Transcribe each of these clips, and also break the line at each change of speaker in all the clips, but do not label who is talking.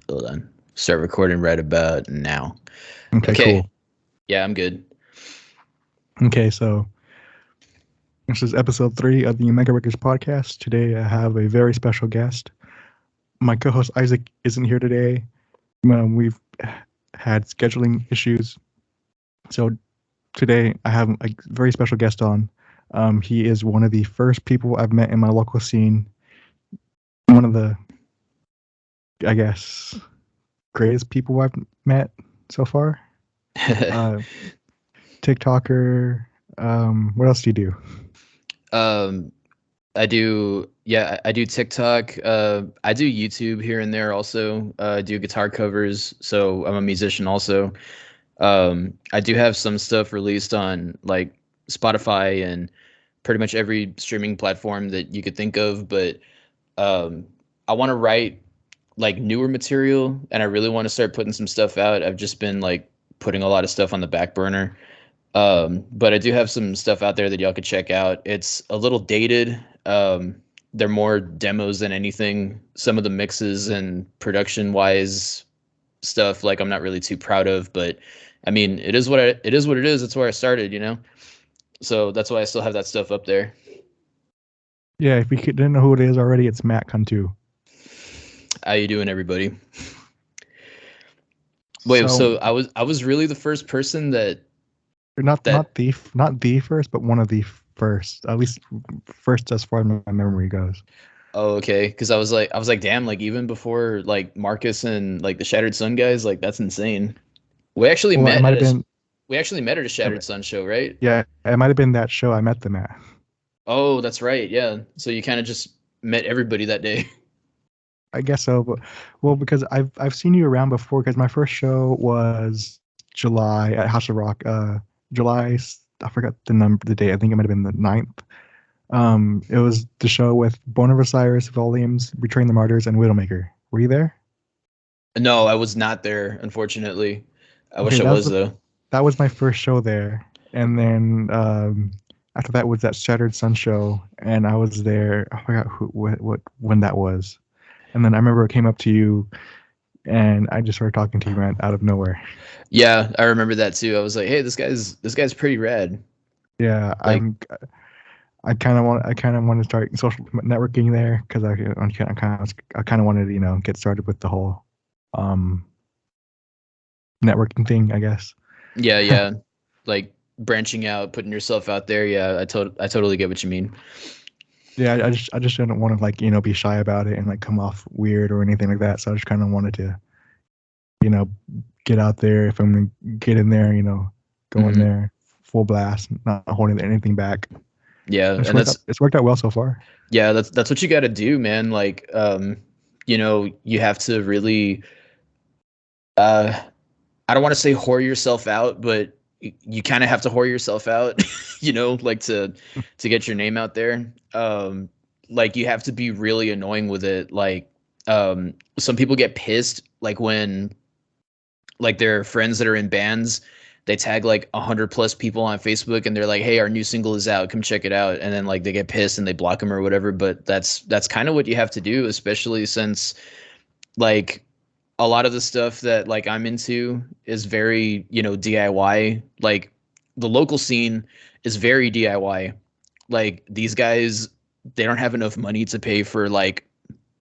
Hold on. Start recording right about now.
Okay,
Okay.
cool.
Yeah, I'm good.
Okay, so this is episode 3 of the Omega Records podcast. Today I have a very special guest. My co host Isaac isn't here today. We've had scheduling issues. So today I have a very special guest on. He is one of the first people I've met in my local scene. One of the, I guess, greatest people I've met so far. Uh, TikToker. What else do you do?
um, I do TikTok. I do YouTube here and there also. I do guitar covers, so I'm a musician also. I do have some stuff released on like Spotify and pretty much every streaming platform that you could think of, but um, I want to write like newer material and I really want to start putting some stuff out. I've just been like putting a lot of stuff on the back burner. But I do have some stuff out there that y'all could check out. It's a little dated. They're more demos than anything. Some of the mixes and production wise stuff, like I'm not really too proud of, but I mean, it is what it is. It's where I started, you know? So that's why I still have that stuff up there.
Yeah, if you didn't know who it is already, it's Matt Cantu.
How you doing, everybody? Wait,
So
so I was really the first person that
you're not
that
not the first, but one of the first, at least first as far as my memory goes.
Oh, okay. Because I was like, damn, like even before like Marcus and like the Shattered Sun guys, like that's insane. We actually
Well, it
met
might
at
have
a
been,
we actually met at a Shattered Sun show, right?
yeah, it might have been that show I met them at.
Oh, that's right. Yeah. So you kind of just met everybody that day.
I guess so, but well, because I've seen you around before. Because my first show was July at House of Rock. I forgot the number, the date. I think it might have been the 9th. It was the show with Bone of Osiris, Volumes, Betraying the Martyrs, and Widowmaker. Were you there?
No, I was not there, unfortunately. I
Okay,
wish I was though.
that was my first show there, and then after that was that Shattered Sun show, and I was there. I forgot what when that was, and then I remember I came up to you, and I just started talking to you, man, out of nowhere.
Yeah, I remember that too. I was like, hey, this guy's pretty rad.
Yeah,
Like,
I kind of want to start social networking there because I kind of wanted to get started with the whole um networking thing, I guess.
yeah, yeah. Like branching out, putting yourself out there. Yeah, I totally get what you mean.
Yeah, I just didn't want to be shy about it and like come off weird or anything like that. So I just kind of wanted to you know get out there if I'm gonna get in there, go in
Hmm.
there full blast, not holding anything back.
Yeah,
It's
and
worked out. It's worked out well so far.
yeah, that's what you got to do, man. Like, you have to really, uh, I don't want to say whore yourself out, but you kind of have to whore yourself out, like to get your name out there. Like you have to be really annoying with it. Like, some people get pissed, like when like their friends that are in bands, they tag like 100 plus people on Facebook and they're like, hey, our new single is out, come check it out, and then like they get pissed and they block them or whatever. But that's kind of what you have to do, especially since like a lot of the stuff that like I'm into is very, DIY. Like the local scene is very DIY. Like these guys, they don't have enough money to pay for like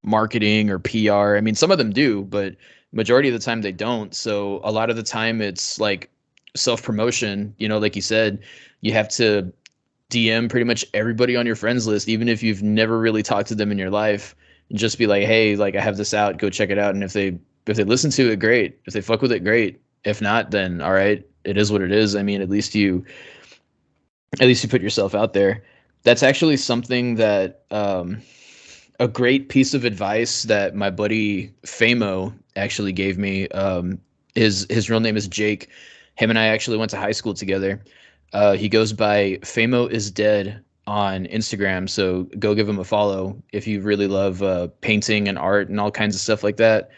marketing or PR. I mean, some of them do, but majority of the time they don't. So a lot of the time it's like self promotion, like you said, you have to DM pretty much everybody on your friends list, even if you've never really talked to them in your life, and just be like, hey, like I have this out, go check it out. And if they listen to it, great. If they fuck with it, great. If not, then all right, it is what it is. I mean, at least you put yourself out there. That's actually something that a great piece of advice that my buddy Famo actually gave me. His real name is Jake. Him and I actually went to high school together. He goes by Famo is Dead on Instagram, so go give him a follow if you really love painting and art and all kinds of stuff like that.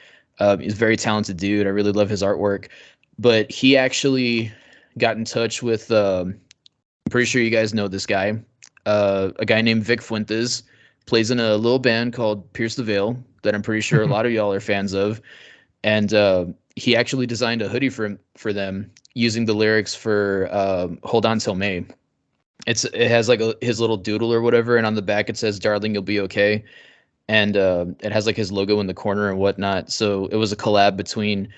He's a very talented dude. I really love his artwork. But he actually got in touch with. I'm pretty sure you guys know this guy. A guy named Vic Fuentes plays in a little band called Pierce the Veil that I'm pretty sure a lot of y'all are fans of. and he actually designed a hoodie for them using the lyrics for "Hold On Till May." It has like his little doodle or whatever, and on the back it says "Darling, you'll be okay," and it has like his logo in the corner and whatnot. So it was a collab between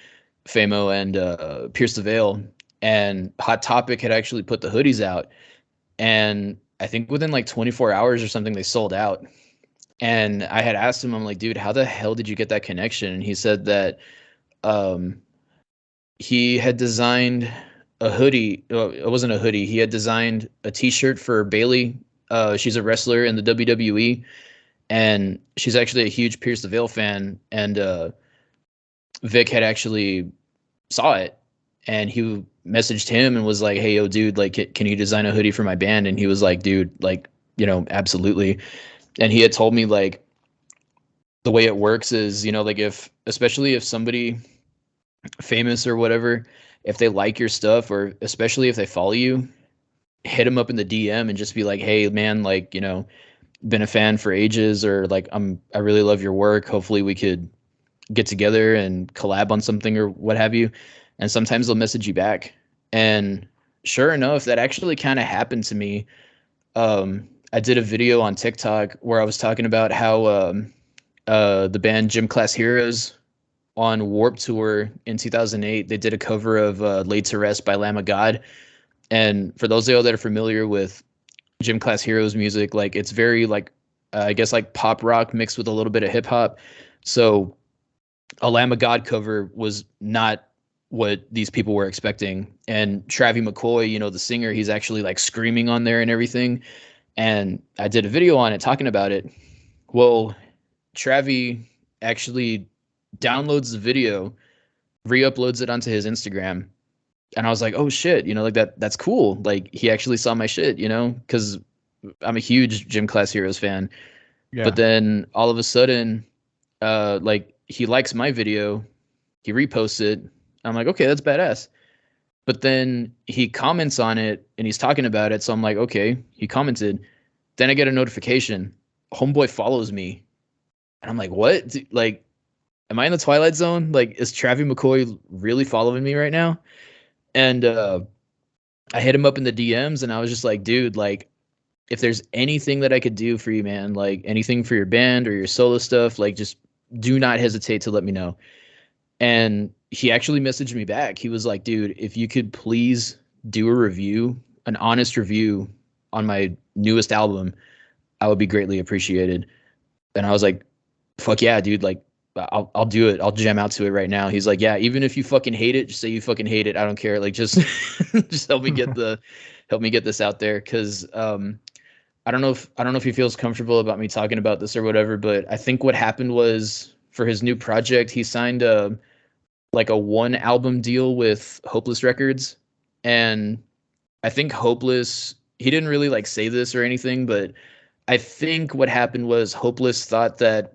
Famo and Pierce the Veil, and Hot Topic had actually put the hoodies out, and I think within like 24 hours or something they sold out. And I had asked him, I'm like, dude, how the hell did you get that connection? And he said that um, he had designed a hoodie. It wasn't a hoodie. He had designed a T-shirt for Bailey. She's a wrestler in the WWE, and she's actually a huge Pierce the Veil fan. And Vic had actually saw it, and he messaged him and was like, "Hey, yo, dude, like, can you design a hoodie for my band?" And he was like, "Dude, like, absolutely." And he had told me like the way it works is, like especially if somebody famous or whatever, if they like your stuff, or especially if they follow you, hit them up in the DM and just be like, "Hey, man, like, been a fan for ages," or like, I really love your work. Hopefully we could get together and collab on something or what have you. And sometimes they'll message you back. And sure enough, that actually kind of happened to me. I did a video on TikTok where I was talking about how the band Gym Class Heroes on Warped Tour in 2008, they did a cover of Laid to Rest by Lamb of God. And for those of you that are familiar with Gym Class Heroes music, like it's very like, I guess like pop rock mixed with a little bit of hip hop. So a Lamb of God cover was not what these people were expecting. And Travie McCoy, the singer, he's actually like screaming on there and everything. And I did a video on it talking about it. Well, Travie actually downloads the video, re-uploads it onto his Instagram. And I was like, oh shit, like that's cool. Like he actually saw my shit, because I'm a huge Gym Class Heroes fan.
Yeah.
But then all of a sudden, like he likes my video, he reposts it. I'm like, okay, that's badass. But then he comments on it and he's talking about it. So I'm like, okay, he commented. Then I get a notification. Homeboy follows me. And I'm like, what? Like, am I in the Twilight Zone? Like, is Travie McCoy really following me right now? And I hit him up in the DMs and I was just like, dude, like, if there's anything that I could do for you, man, like anything for your band or your solo stuff, like just do not hesitate to let me know. And he actually messaged me back. He was like, dude, if you could please do a review, an honest review on my newest album, I would be greatly appreciated. And I was like, fuck yeah, dude. Like, I'll do it. I'll jam out to it right now. He's like, yeah, even if you fucking hate it, just say you fucking hate it. I don't care. Like, just, just help me get this out there. Cause, I don't know if he feels comfortable about me talking about this or whatever, but I think what happened was for his new project, he signed like a one album deal with Hopeless Records. And I think Hopeless, he didn't really like say this or anything, but I think what happened was Hopeless thought that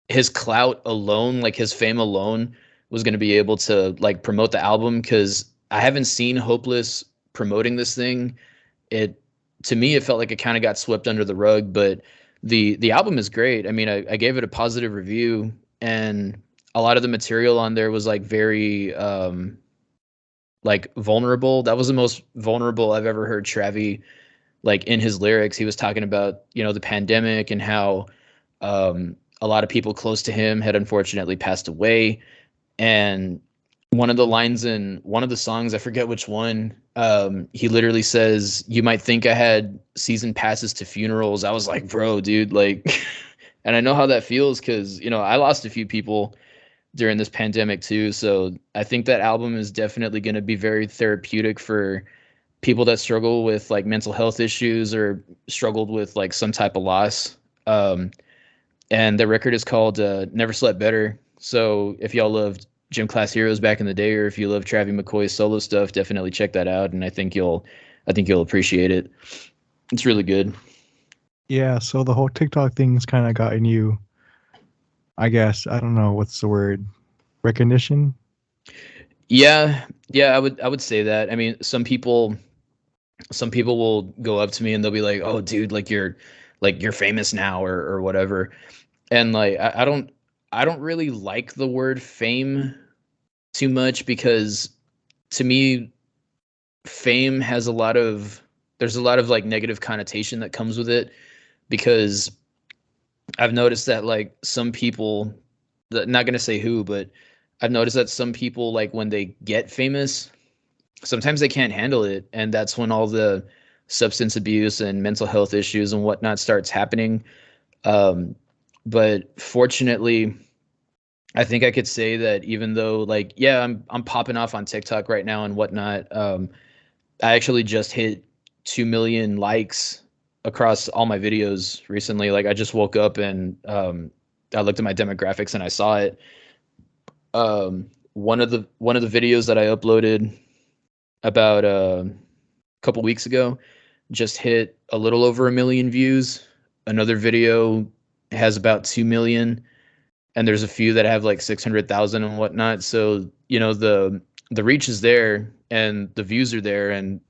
his clout alone, like his fame alone, was going to be able to like promote the album. Cause I haven't seen Hopeless promoting this thing. It, to me, it felt like it kind of got swept under the rug, but the album is great. I mean, I gave it a positive review, and a lot of the material on there was like very like vulnerable. That was the most vulnerable I've ever heard Travie, like in his lyrics. He was talking about, the pandemic and how a lot of people close to him had unfortunately passed away. And one of the lines in one of the songs, I forget which one, he literally says, "You might think I had season passes to funerals." I was like, bro, dude, like, and I know how that feels because, I lost a few people during this pandemic too. So I think that album is definitely going to be very therapeutic for people that struggle with like mental health issues or struggled with like some type of loss. And the record is called Never Slept Better. So if y'all loved Gym Class Heroes back in the day, or if you love Travie McCoy's solo stuff, definitely check that out. And I think you'll appreciate it. It's really good.
Yeah, so the whole TikTok thing's kind of gotten you, I guess, I don't know, what's the word? Recognition?
Yeah, yeah, I would say that. I mean, some people will go up to me and they'll be like, "Oh, dude, like you're famous now," or whatever. And like I don't I don't really like the word fame too much because to me fame has a lot of there's a lot of like negative connotation that comes with it because I've noticed that like some people, not going to say who, but I've noticed that some people like when they get famous, sometimes they can't handle it, and that's when all the substance abuse and mental health issues and whatnot starts happening. Um, but fortunately, I think I could say that even though like yeah, I'm popping off on TikTok right now and whatnot. I actually just hit 2 million likes across all my videos recently. Like I just woke up and I looked at my demographics and I saw it. One of the videos that I uploaded about a couple weeks ago just hit a little over 1 million views. Another video has about 2 million, and there's a few that have like 600,000 and whatnot. So the reach is there and the views are there, and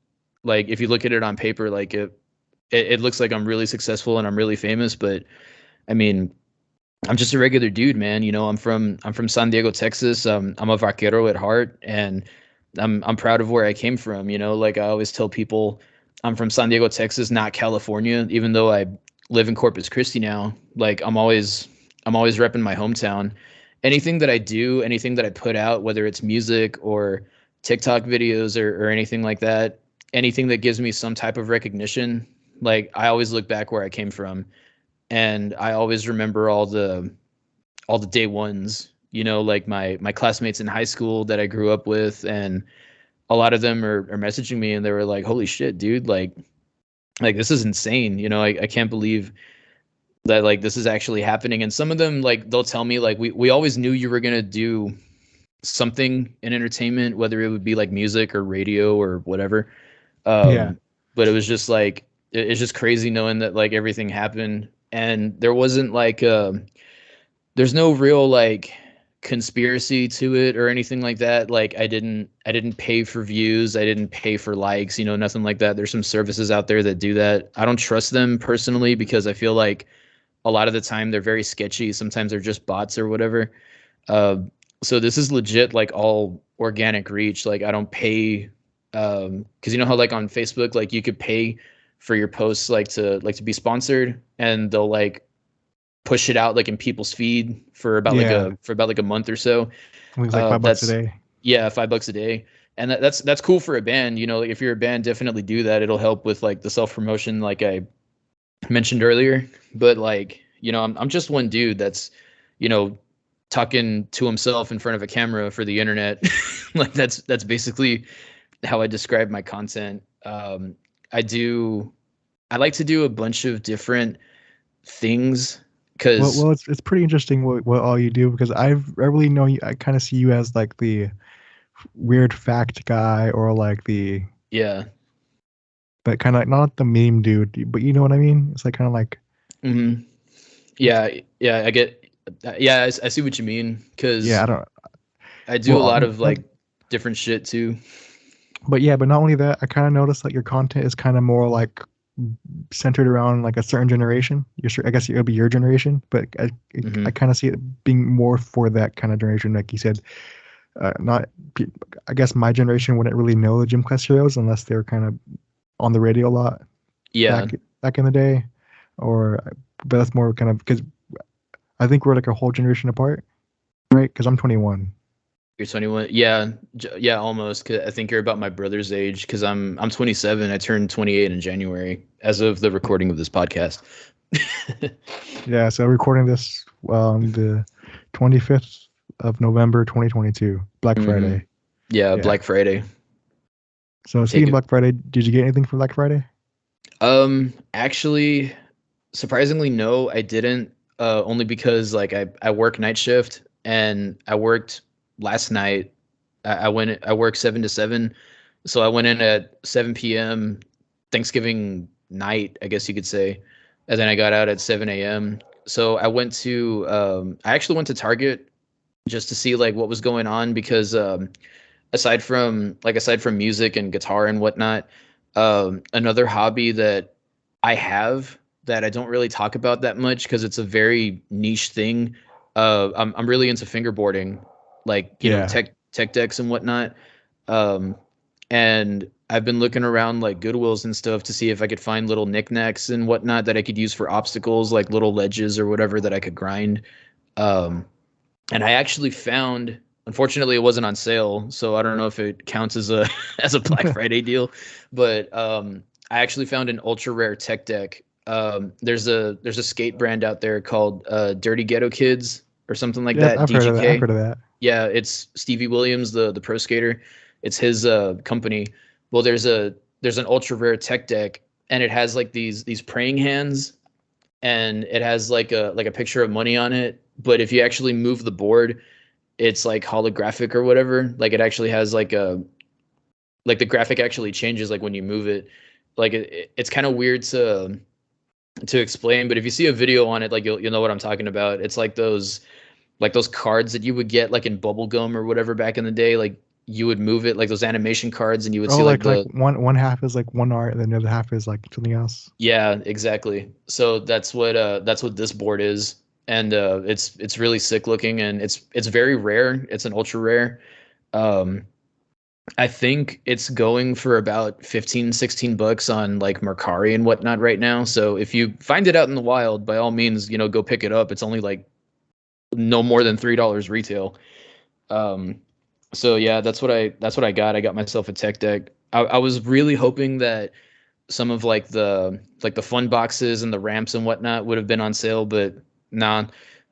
like if you look at it on paper, like it looks like I'm really successful and I'm really famous, but I mean, I'm just a regular dude, man. I'm from San Diego, Texas. I'm a vaquero at heart, and I'm proud of where I came from. Like I always tell people, I'm from San Diego, Texas, not California. Even though I live in Corpus Christi now, like I'm always repping my hometown. Anything that I do, anything that I put out, whether it's music or TikTok videos or anything like that, anything that gives me some type of recognition, like I always look back where I came from, and I always remember all the day ones, like my classmates in high school that I grew up with, and a lot of them are messaging me and they were like, "Holy shit, dude! Like this is insane. I can't believe that like this is actually happening." And some of them like they'll tell me like we always knew you were gonna do something in entertainment, whether it would be like music or radio or whatever.
Yeah.
But it was just like it's just crazy knowing that like everything happened and there wasn't like there's no real like conspiracy to it or anything like that. Like I didn't pay for views, I didn't pay for likes, nothing like that. There's some services out there that do that. I don't trust them personally because I feel like a lot of the time they're very sketchy. Sometimes they're just bots or whatever. Uh, so this is legit, like all organic reach. Like I don't pay, because you know how like on Facebook, like you could pay for your posts, like to be sponsored, and they'll like push it out like in people's feed for about like
Yeah.
a month or so.
It was like $5 a
That's
day.
Yeah, $5 a day, and that's cool for a band. Like if you're a band, definitely do that. It'll help with like the self promotion, like I mentioned earlier. But like I'm just one dude that's you know talking to himself in front of a camera for the internet. Like that's basically how I describe my content. I do I like to do a bunch of different things
Well,
because
well, it's pretty interesting what all you do because I really know you. I kind of see you as like the weird fact guy or like the
yeah.
but kind of like not the meme dude, but you know what I mean. It's like kind of like
Hmm.
it's
Yeah, yeah, I get yeah, I see what you mean
yeah.
because
I don't
I do a
well
lot of
not,
like different shit too.
but yeah, but not only that, I kind of noticed that your content is kind of more like centered around like a certain generation. I guess it'll be your generation, but I
Hmm.
kind of see it being more for that kind of generation. Like you said, not. I guess my generation wouldn't really know the gym class heroes unless they were kind of on the radio a lot
Yeah,
back in the day, or but that's more kind of because I think we're like a whole generation apart, right? Because I'm 21.
you're 21. Yeah, yeah, almost. 'Cause I think you're about my brother's age because I'm 27. I turned 28 in January as of the recording of this podcast.
Yeah, so recording this the 25th of November 2022, Black
Hmm.
Friday.
Yeah,
Yeah.
Black Friday.
So
Take
speaking of
it.
Black Friday, did you get anything for Black Friday?
Actually, surprisingly, no, I didn't. Only because like I work night shift and I worked last night. I work 7 to 7, so I went in at 7 p.m. Thanksgiving night, I guess you could say, and then I got out at 7 a.m. So I actually went to Target just to see like what was going on because aside from music and guitar and whatnot, another hobby that I have that I don't really talk about that much because it's a very niche thing. I'm really into fingerboarding, like,
Yeah.
tech decks and whatnot. Um, and I've been looking around like Goodwills and stuff to see if I could find little knickknacks and whatnot that I could use for obstacles, like little ledges or whatever that I could grind. Um, and I actually found, unfortunately, it wasn't on sale, so I don't know if it counts as a as a Black Friday deal, but I actually found an ultra rare tech deck. There's a skate brand out there called Dirty Ghetto Kids or something like
Yep,
that,
I've heard of that. I've
DGK.
heard of that.
Yeah, it's Stevie Williams, the pro skater. It's his company. Well, there's an ultra rare tech deck, and it has like these praying hands, and it has like a picture of money on it. But if you actually move the board, it's like holographic or whatever. Like it actually has like the graphic actually changes like when you move it. Like it's kind of weird to explain, but if you see a video on it, like you'll know what I'm talking about. It's like those cards that you would get like in bubblegum or whatever back in the day. Like you would move it like those animation cards, and you would
Oh,
see like
like
the
one half is like one art, and then the other half is like something else.
yeah, exactly. So that's what this board is. And it's really sick looking, and it's very rare. It's an ultra rare. Um I think it's going for about 15, 16 bucks on like Mercari and whatnot right now. So if you find it out in the wild, by all means, go pick it up. It's only like no more than $3 retail. Um, so yeah, that's what I got. I got myself a tech deck. I was really hoping that some of like the fun boxes and the ramps and whatnot would have been on sale, but nah,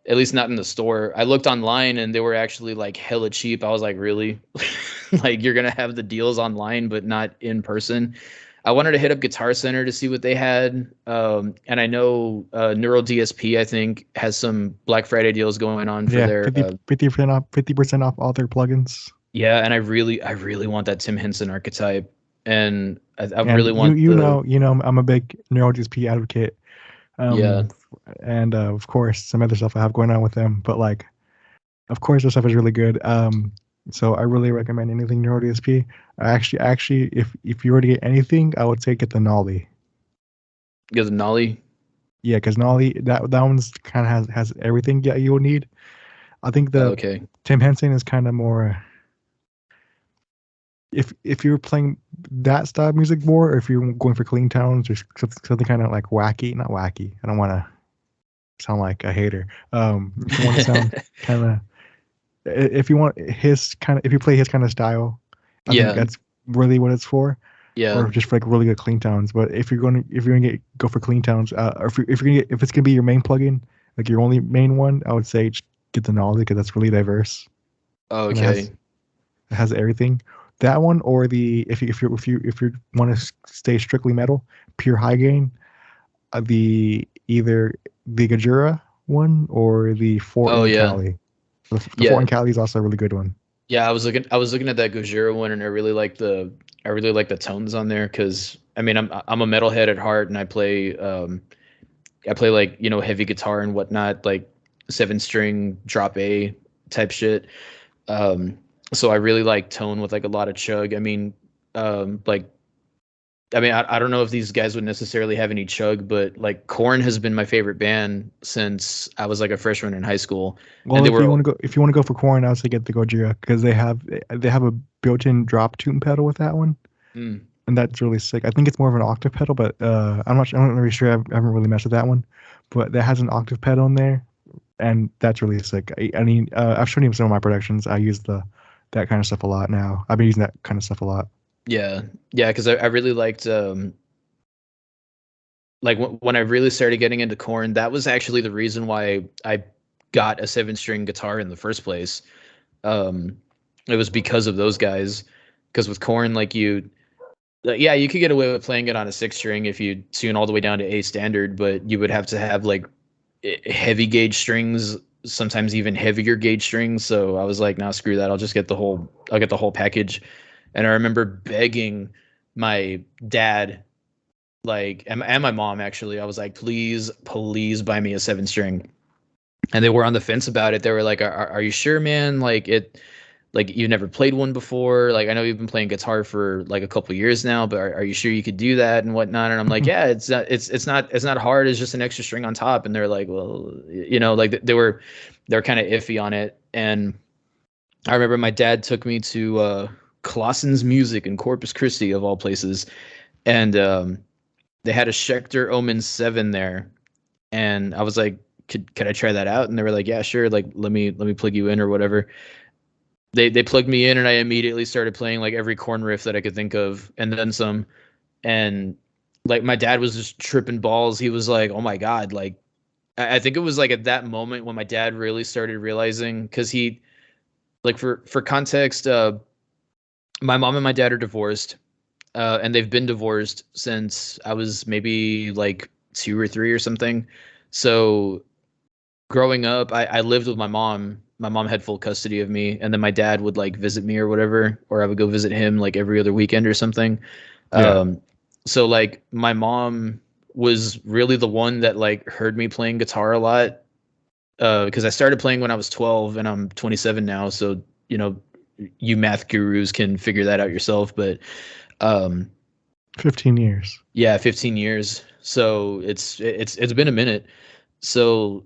at least not in the store. I looked online and they were actually like hella cheap. I was like, really? Like you're gonna have the deals online but not in person? I wanted to hit up Guitar Center to see what they had. And I know Neural DSP, I think, has some Black Friday deals going on for
Yeah,
their
50% off, 50% off all their plugins.
yeah, and I really want that Tim Henson archetype, and I
And
really want the
I'm a big NeuroGSP advocate.
yeah.
Um, and of course, some other stuff I have going on with them. But like, of course, their stuff is really good. So I really recommend anything NeuroDSP. Actually, if you were to get anything, I would say get the Nolly.
Get the Nolly.
Yeah, because Nolly that one's kind of has everything that you will need. I think
Oh,
the
okay.
Tim Henson is kind of more. If you're playing that style of music more, or if you're going for clean tones or something kind of like wacky, not wacky. I don't want to sound like a hater. If you want to sound kind of, if you want his kind of, if you play his kind of style, I think
Yeah,
that's really what it's for,
yeah.
or just for like really good clean tones. But if you're gonna go for clean tones, or if it's gonna be your main plugin, like your only main one, I would say just get the Nolly because that's really diverse and
Okay.
it has everything. That one or the if you want to stay strictly metal, pure high gain, the either the Gajura one or the Fort
Oh
in
yeah,
Cali. The Fort
yeah,
in Cali is also a really good one.
yeah. I was looking at that Gojira one, and I really like the tones on there because I mean I'm a metalhead at heart, and I play like heavy guitar and whatnot, like 7 string drop A type shit. Um, so I really like tone with like a lot of chug. Like I don't know if these guys would necessarily have any chug, but like Korn has been my favorite band since I was like a freshman in high school, and
Well, if you want to go for corn, I would say get the Gojira because they have a built-in drop tune pedal with that one,
mm,
and that's really sick. I think it's more of an octave pedal, but I'm not really sure. I haven't really messed with that one, but that has an octave pedal in there, and that's really sick. I mean, I've shown you some of my productions. I use the that kind of stuff a lot now. I've been using that kind of stuff a lot.
yeah, yeah, because I really liked like when I really started getting into Korn, that was actually the reason why I got a 7 string guitar in the first place. Um, it was because of those guys. Because with Korn, yeah, you could get away with playing it on a 6 string if you tune all the way down to A standard, but you would have to have like heavy gauge strings, sometimes even heavier gauge strings. So I was like, nah, screw that. I'll get the whole package. And I remember begging my dad, like, and my mom actually, I was like, please buy me a 7 string. And they were on the fence about it. They were like, are you sure, man? Like like you've never played one before. Like I know you've been playing guitar for like a couple years now, but are you sure you could do that and whatnot? And I'm like, yeah, it's not hard. It's just an extra string on top. And they're like, well, like they were kind of iffy on it. And I remember my dad took me to Clausen's Music in Corpus Christi of all places, and they had a Schecter Omen 7 there, and I was like, could I try that out? And they were like, yeah, sure. Like let me plug you in or whatever. They plugged me in, and I immediately started playing like every corn riff that I could think of, and then some. And like my dad was just tripping balls. He was like, "Oh my god!" Like I think it was like at that moment when my dad really started realizing, because he like for context, my mom and my dad are divorced, and they've been divorced since I was maybe like 2 or 3 or something. So growing up, I lived with my mom. My mom had full custody of me, and then my dad would like visit me or whatever, or I would go visit him like every other weekend or something.
Yeah.
Um, so like my mom was really the one that like heard me playing guitar a lot, because I started playing when I was 12 and I'm 27 now. So you know, you math gurus can figure that out yourself. But um,
15 years.
yeah, 15 years. So it's been a minute. So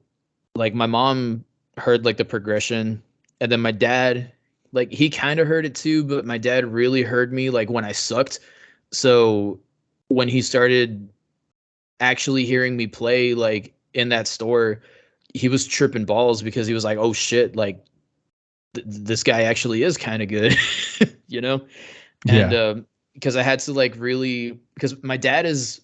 like my mom heard like the progression, and then my dad, like he kind of heard it too, but my dad really heard me like when I sucked. So when he started actually hearing me play like in that store, he was tripping balls because he was like, "Oh shit, like this guy actually is kind of good." you know? And
Yeah.
because I had to like really, because my dad is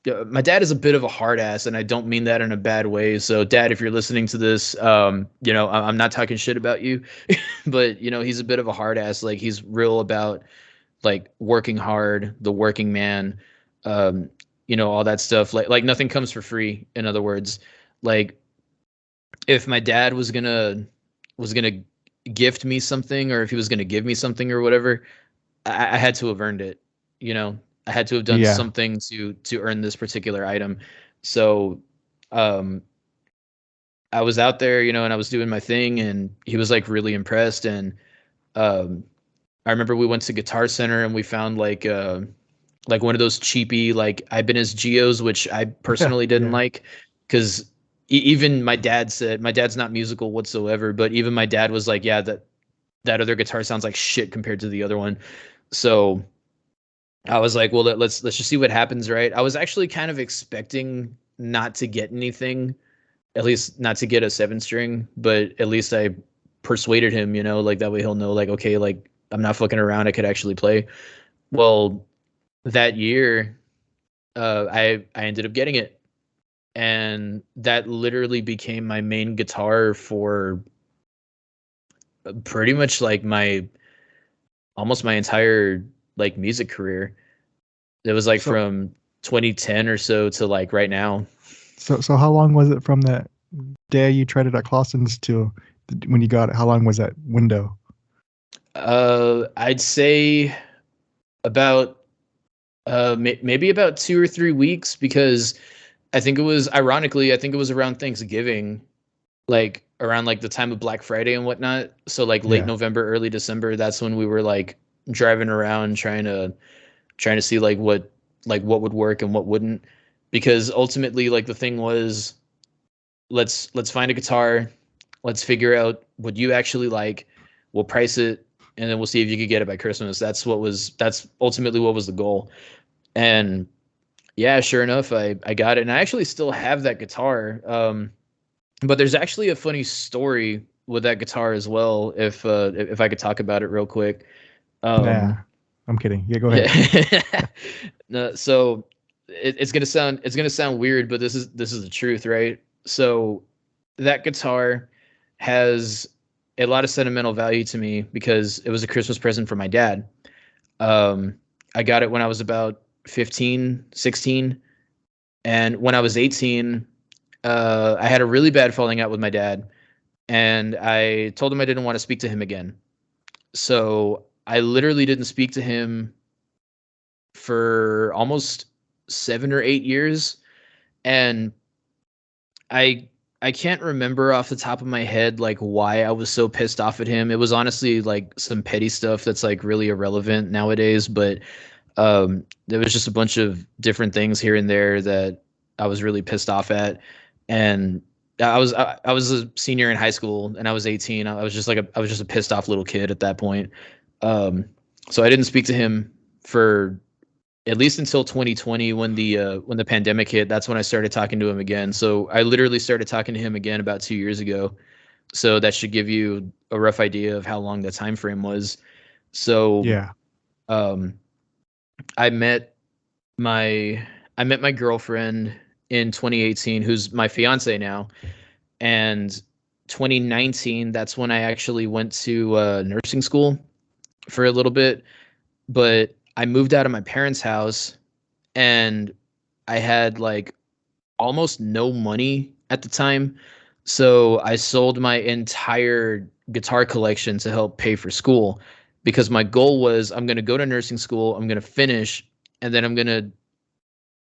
yeah, my dad is a bit of a hard ass, and I don't mean that in a bad way. So, Dad, if you're listening to this, I'm not talking shit about you, but he's a bit of a hard ass. Like he's real about like working hard, the working man, um, all that stuff. Like nothing comes for free. In other words, like if my dad was gonna gift me something, or if he was gonna give me something or whatever, I had to have earned it. You know, I had to have done
Yeah.
something to earn this particular item. So, um, I was out there, and I was doing my thing, and he was like really impressed. And um, I remember we went to Guitar Center and we found like one of those cheapy like Ibanez Geos, which I
Yeah.
personally didn't
Yeah.
like, because even my dad said my dad's not musical whatsoever, but even my dad was like, yeah, that other guitar sounds like shit compared to the other one. So I was like, well, let's just see what happens, right? I was actually kind of expecting not to get anything, at least not to get a 7 string, but at least I persuaded him, like that way he'll know, like, okay, like I'm not fucking around, I could actually play. Well, that year, I ended up getting it, and that literally became my main guitar for pretty much like my almost my entire like music career. It was like
So
from 2010 or so to like right now.
so how long was it from that day you tried it at Clausen's to when you got it? How long was that window?
I'd say about maybe about 2 or 3 weeks, because I think it was around Thanksgiving, like around like the time of Black Friday and whatnot. So like late
Yeah.
November, early December, that's when we were like driving around trying to see like what would work and what wouldn't. Because ultimately, like the thing was, let's find a guitar, let's figure out what you actually like, we'll price it, and then we'll see if you could get it by Christmas. That's ultimately what was the goal. And yeah, sure enough, I got it, and I actually still have that guitar. But there's actually a funny story with that guitar as well, if I could talk about it real quick.
Nah.
Um,
I'm kidding. Yeah, go ahead.
yeah. No, so it's gonna sound weird, but this is the truth, right? So that guitar has a lot of sentimental value to me because it was a Christmas present for my dad. Um, I got it when I was about 15, 16, and when I was 18, I had a really bad falling out with my dad, and I told him I didn't want to speak to him again. So I literally didn't speak to him for almost 7 or 8 years, and I I can't remember off the top of my head like why I was so pissed off at him. It was honestly like some petty stuff that's like really irrelevant nowadays, but there was just a bunch of different things here and there that I was really pissed off at. And I was a senior in high school and I was 18. I was just like I was just a pissed off little kid at that point. Um, so I didn't speak to him for at least until 2020 when the pandemic hit. That's when I started talking to him again. So I literally started talking to him again about 2 years ago. So that should give you a rough idea of how long the time frame was. So
Yeah.
um, I met my I met my girlfriend in 2018, who's my fiance now, and 2019. That's when I actually went to nursing school for a little bit. But I moved out of my parents' house and I had like almost no money at the time. So I sold my entire guitar collection to help pay for school because my goal was I'm going to go to nursing school, I'm going to finish, and then I'm going to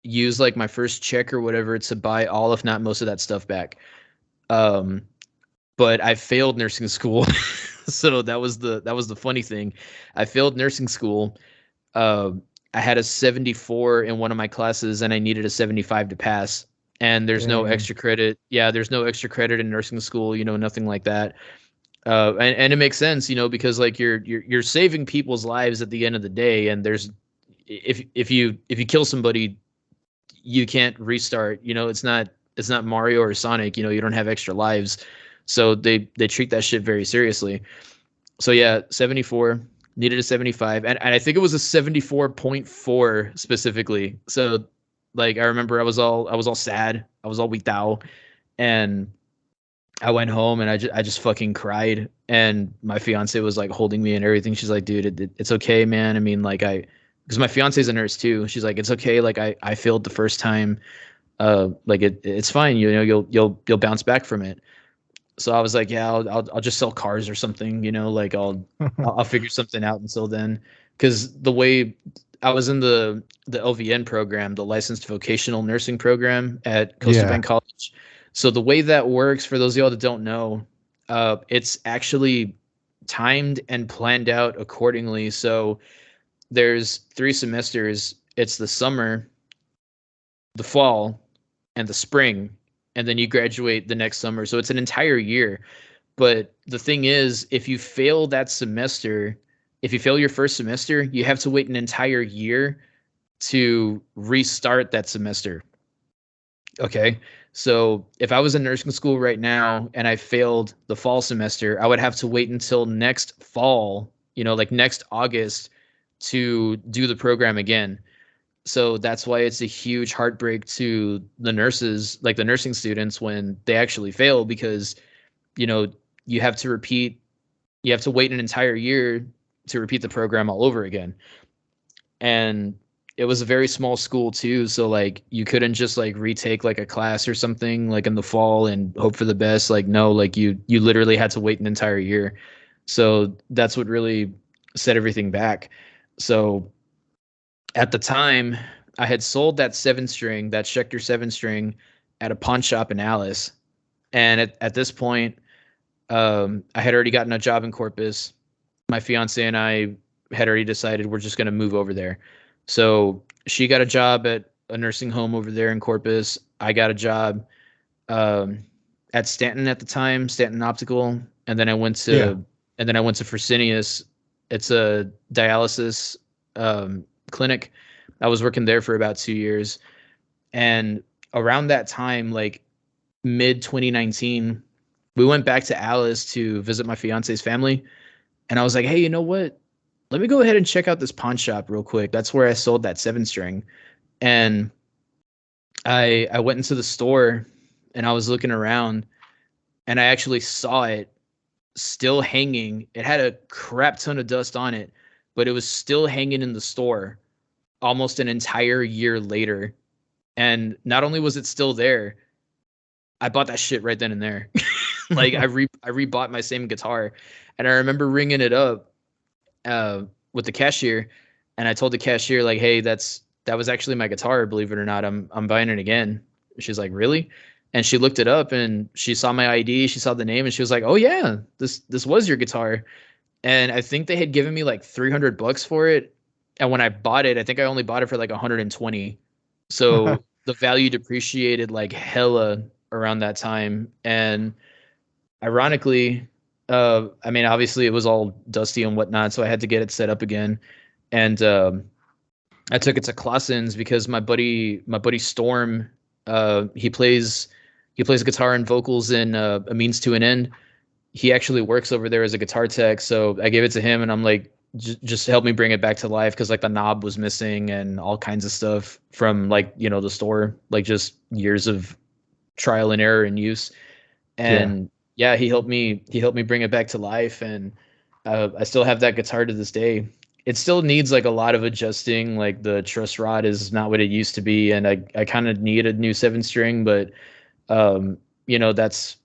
use like my first check or whatever to buy all, if not most of that stuff back. Um, but I failed nursing school. So that was the funny thing. I failed nursing school. uh, I had a 74 in one of my classes and I needed a 75 to pass. And there's no
Dang.
extra credit. Yeah, there's no extra credit in nursing school, nothing like that. And it makes sense, because like you're saving people's lives at the end of the day. And there's if you kill somebody, you can't restart. It's not Mario or Sonic. You don't have extra lives, so they treat that shit very seriously. So yeah, 74 needed a 75, and I think it was a 74.4 specifically. So like I remember I was all sad, I was all weak out, and I went home and I just fucking cried. And my fiance was like holding me and everything. She's like, dude, it's okay, man. I mean, like because my fiance's a nurse too. She's like, it's okay. Like I failed the first time. Like it's fine. You'll bounce back from it. So I was like, yeah, I'll just sell cars or something, like I'll figure something out until then. Because the way I was in the LVN program, the licensed vocational nursing program at Coastal
Yeah.
Bend College. So the way that works, for those of y'all that don't know, it's actually timed and planned out accordingly. So there's 3 semesters. It's the summer, the fall, and the spring, and then you graduate the next summer. So it's an entire year. But the thing is, if you fail your first semester, you have to wait an entire year to restart that semester. Okay. So if I was in nursing school right now and I failed the fall semester, I would have to wait until next fall, like next August, to do the program again. So that's why it's a huge heartbreak to the nurses, like the nursing students, when they actually fail, because you know you have to repeat you have to wait an entire year to repeat the program all over again. And it was a very small school too, so like you couldn't just like retake like a class or something like in the fall and hope for the best. Like no, like you literally had to wait an entire year. So that's what really set everything back. So at the time, I had sold that 7 string, that Schecter 7 string, at a pawn shop in Alice. And at this point, I had already gotten a job in Corpus. My fiance and I had already decided we're just going to move over there. So she got a job at a nursing home over there in Corpus. I got a job um, at Stanton at the time, Stanton Optical, and then I went
Yeah.
to Fresenius. It's a dialysis clinic. I was working there for about 2 years, and around that time, like mid 2019, we went back to Alice to visit my fiance's family, and I was like, hey, you know what? Let me go ahead and check out this pawn shop real quick. That's where I sold that 7 string. And I went into the store and I was looking around and I actually saw it still hanging. It had a crap ton of dust on it, but it was still hanging in the store almost an entire year later. And not only was it still there, I bought that shit right then and there. Like I rebought my same guitar, and I remember ringing it up with the cashier, and I told the cashier like, "Hey, that was actually my guitar. Believe it or not, I'm buying it again." She's like, "Really?" and she looked it up and she saw my ID, she saw the name, and she was like, "Oh yeah, this was your guitar." And I think they had given me like $300 for it. And when I bought it, I think I only bought it for like 120. So the value depreciated like hella around that time. And ironically, I mean, obviously it was all dusty and whatnot, so I had to get it set up again. And I took it to Clausen's because my buddy Storm, he plays guitar and vocals in A Means to an End. He actually works over there as a guitar tech, so I gave it to him, and I'm like, just help me bring it back to life because like the knob was missing and all kinds of stuff from like the store, like just years of trial and error and use.
Yeah.
And yeah, he helped me bring it back to life, and I still have that guitar to this day. It still needs like a lot of adjusting. Like the truss rod is not what it used to be, and I kind of need a new 7 string, but that's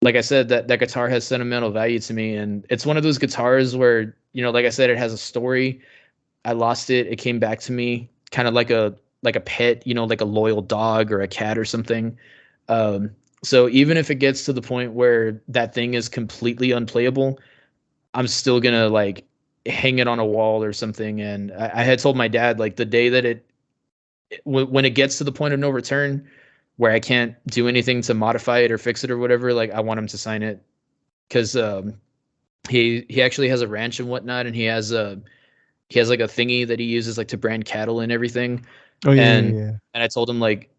like I said, that guitar has sentimental value to me, and it's one of those guitars where like I said, it has a story. I lost it, it came back to me, kind of like a pet, like a loyal dog or a cat or something. So even if it gets to the point where that thing is completely unplayable, I'm still gonna like hang it on a wall or something. And I had told my dad like the day that when it gets to the point of no return, where I can't do anything to modify it or fix it or whatever, like I want him to sign it because he actually has a ranch and whatnot, and he has like a thingy that he uses like to brand cattle and everything.
Oh yeah, yeah,
and
yeah.
and I told him like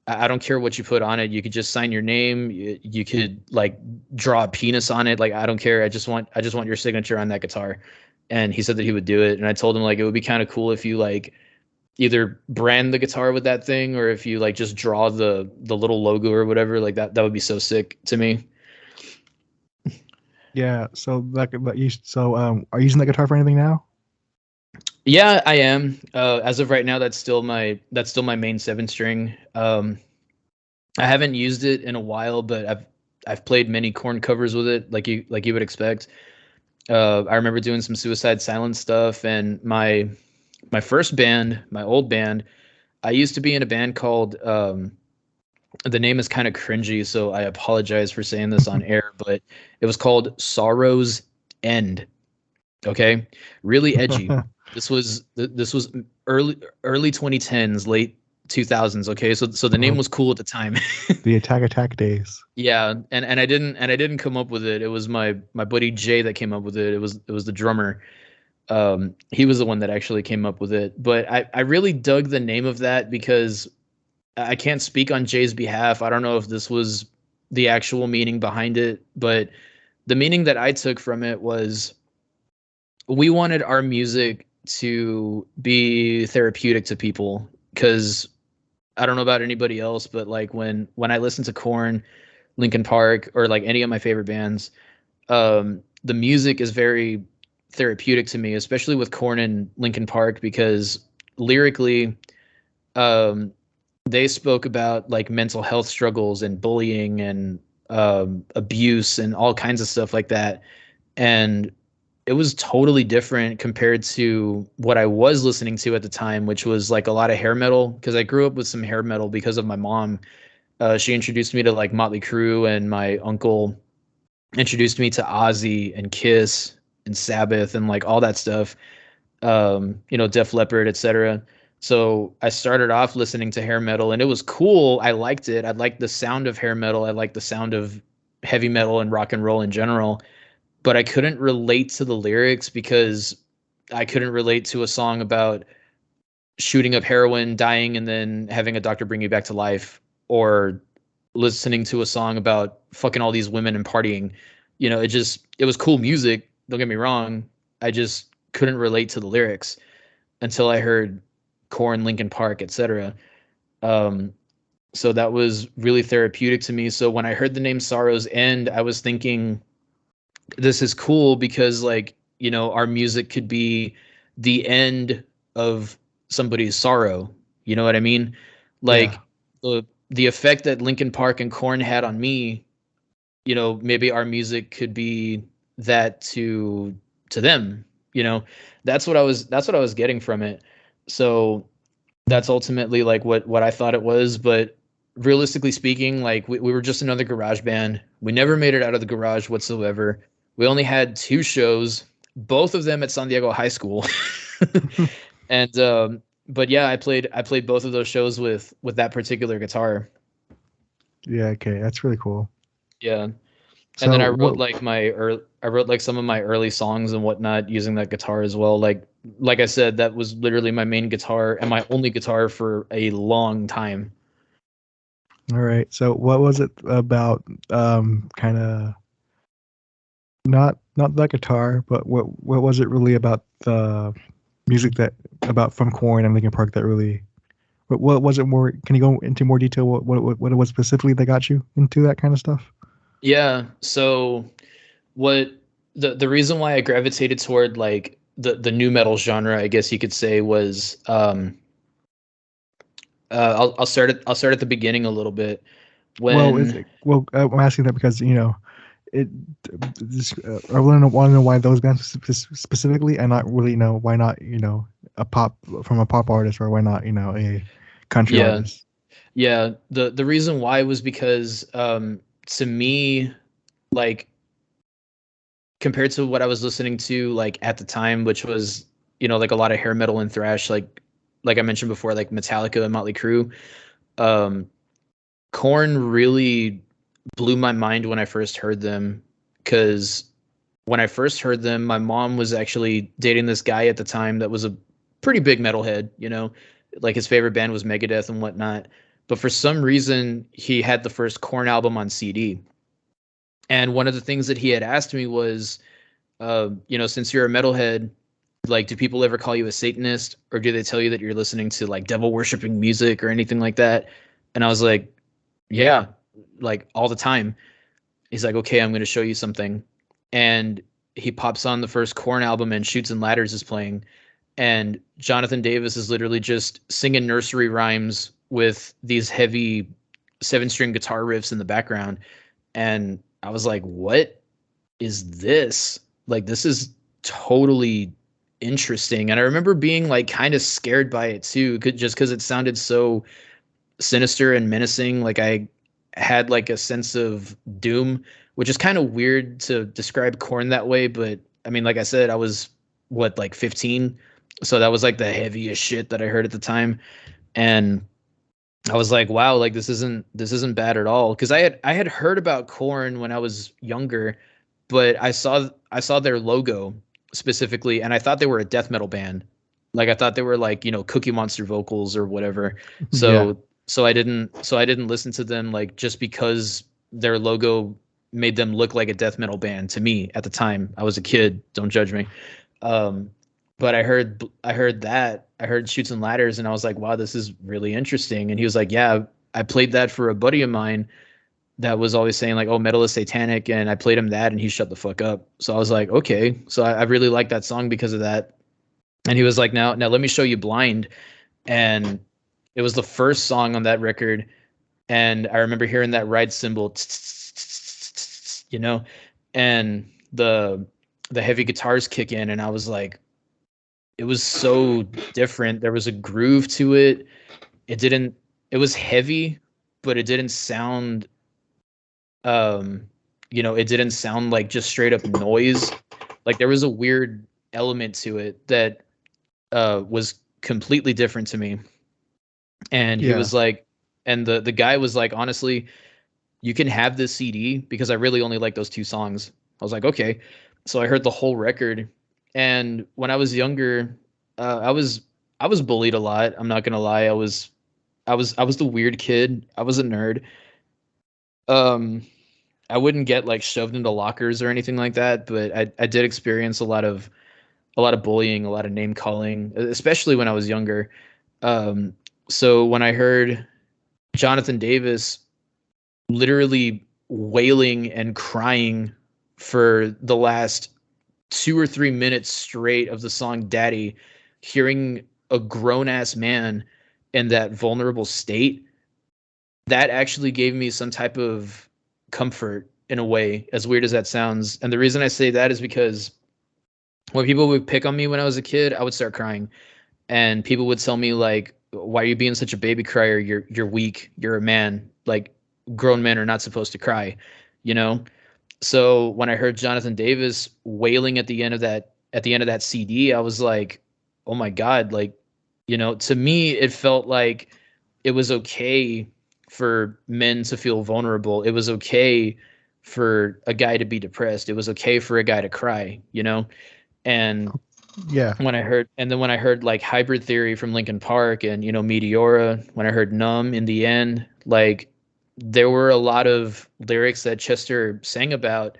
I don't care what you put on it. You could just sign your name. You could like draw a penis on it. Like I don't care. I just want your signature on that guitar. And he said that he would do it. And I told him like it would be kind of cool if you like either brand the guitar with that thing or if you like just draw the little logo or whatever. Like that would be so sick to me.
Yeah. So are you using that guitar for anything now?
Yeah, I am. As of right now, that's still my main 7 string. I haven't used it in a while, but I've played many Korn covers with it, like you would expect. I remember doing some Suicide Silence stuff, and my first band, my old band, I used to be in a band called the name is kind of cringy, so I apologize for saying this on air, but it was called Sorrow's End. Okay, really edgy. This was early 2010s, late 2000s. Okay, so the name
Oh,
was cool at the time.
the Attack days.
Yeah, and I didn't come up with it. It was my buddy Jay that came up with it. It was the drummer. He was the one that actually came up with it. But I really dug the name of that because I can't speak on Jay's behalf. I don't know if this was the actual meaning behind it, but the meaning that I took from it was we wanted our music to be therapeutic to people because I don't know about anybody else, but like when I listen to Korn, Linkin Park, or like any of my favorite bands, the music is very therapeutic to me, especially with Korn and Linkin Park because lyrically, um, they spoke about like mental health struggles and bullying and abuse and all kinds of stuff like that. And it was totally different compared to what I was listening to at the time, which was like a lot of hair metal because I grew up with some hair metal because of my mom. She introduced me to like Motley Crue, and my uncle introduced me to Ozzy and Kiss and Sabbath and like all that stuff. Def Leppard, etc. So I started off listening to hair metal, and it was cool. I liked it. I liked the sound of hair metal. I liked the sound of heavy metal and rock and roll in general, but I couldn't relate to the lyrics because I couldn't relate to a song about shooting up heroin, dying, and then having a doctor bring you back to life, or listening to a song about fucking all these women and partying. It was cool music. Don't get me wrong. I just couldn't relate to the lyrics until I heard Korn, Linkin Park, etc. Um, so that was really therapeutic to me. So when I heard the name Sorrow's End, I was thinking this is cool because like our music could be the end of somebody's sorrow. You know what I mean?
Yeah.
Like the effect that Linkin Park and Korn had on me, maybe our music could be that to them. That's what I was getting from it. So that's ultimately like what I thought it was. But realistically speaking, like we were just another garage band. We never made it out of the garage whatsoever. We only had two shows, both of them at San Diego High School. And but yeah, I played both of those shows with that particular guitar.
Yeah, okay, that's really cool.
Yeah. And then
So what?
I wrote like some of my early songs and whatnot using that guitar as well. Like I said, that was literally my main guitar and my only guitar for a long time.
All right. So what was it about? Kind of not that guitar, but what was it really about the music that about from Corn and Linkin Park that really? What was it more? Can you go into more detail? What it was specifically that got you into that kind of stuff?
Yeah. So what the reason why I gravitated toward like the new metal genre, I guess you could say, was I'll start at the beginning a little bit.
Well, is
When
it, well, I'm asking that because it. I want to know why those bands specifically, and not really know why not a pop from a pop artist, or why not a country
yeah,
artist.
yeah, the reason why was because to me, like, compared to what I was listening to like at the time, which was like a lot of hair metal and thrash, like I mentioned before, like Metallica and Motley Crue. um Korn really blew my mind when I first heard them, because when I first heard them, my mom was actually dating this guy at the time that was a pretty big metalhead, like his favorite band was Megadeth and whatnot. But for some reason, he had the first Korn album on CD. And one of the things that he had asked me was, since you're a metalhead, like, do people ever call you a Satanist, or do they tell you that you're listening to like devil worshiping music or anything like that? And I was like, yeah, like all the time. He's like, okay, I'm going to show you something. And he pops on the first Korn album and Shoots and Ladders is playing. And Jonathan Davis is literally just singing nursery rhymes with these heavy 7-string guitar riffs in the background. And I was like, what is this? Like, this is totally interesting. And I remember being like kind of scared by it too, just because it sounded so sinister and menacing. Like, I had like a sense of doom, which is kind of weird to describe Corn that way. But I mean, like I said, I was what, like 15, so that was like the heaviest shit that I heard at the time. And I was like, wow, like this isn't bad at all. Because I had heard about Corn when I was younger, but I saw their logo specifically, and I thought they were a death metal band. Like, I thought they were like, Cookie Monster vocals or whatever.
Yeah,
So I didn't listen to them, like, just because their logo made them look like a death metal band to me at the time. I was a kid, don't judge me. Um, but I heard Shoots and Ladders, and I was like, wow, this is really interesting. And he was like, yeah, I played that for a buddy of mine that was always saying like, oh, metal is satanic, and I played him that and he shut the fuck up. So I was like, okay. So I really liked that song because of that. And he was like, now let me show you Blind. And it was the first song on that record. And I remember hearing that ride cymbal, and the heavy guitars kick in, and I was like, it was so different. There was a groove to it. It didn't. It was heavy, but it didn't sound. Um, it didn't sound like just straight up noise. Like, there was a weird element to it that was completely different to me. And he
yeah,
was like, and the guy was like, honestly, you can have this CD, because I really only like those two songs. I was like, okay. So I heard the whole record. And when I was younger, I was bullied a lot. I'm not gonna lie. I was the weird kid. I was a nerd. Um, I wouldn't get like shoved into lockers or anything like that, but I did experience a lot of bullying, a lot of name calling, especially when I was younger. Um, so when I heard Jonathan Davis literally wailing and crying for the last 2 or 3 minutes straight of the song Daddy, hearing a grown ass man in that vulnerable state, that actually gave me some type of comfort in a way, as weird as that sounds. And the reason I say that is because when people would pick on me when I was a kid, I would start crying. And people would tell me like, why are you being such a baby crier? You're weak. You're a man. like grown men are not supposed to cry, you know? So when I heard Jonathan Davis wailing at the end of that CD, I was like, "Oh my God," like, to me it felt like it was okay for men to feel vulnerable. It was okay for a guy to be depressed. It was okay for a guy to cry, And
Yeah.
when I heard like Hybrid Theory from Linkin Park and Meteora, when I heard Numb in the end, like there were a lot of lyrics that Chester sang about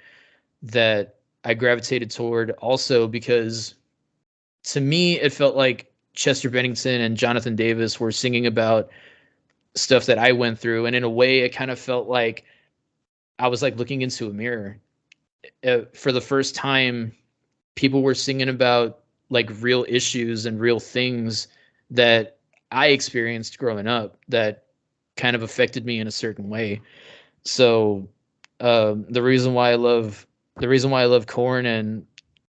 that I gravitated toward also because to me it felt like Chester Bennington and Jonathan Davis were singing about stuff that I went through, and in a way it kind of felt like I was like looking into a mirror. For the first time, people were singing about like real issues and real things that I experienced growing up that kind of affected me in a certain way. So the reason why I love Korn and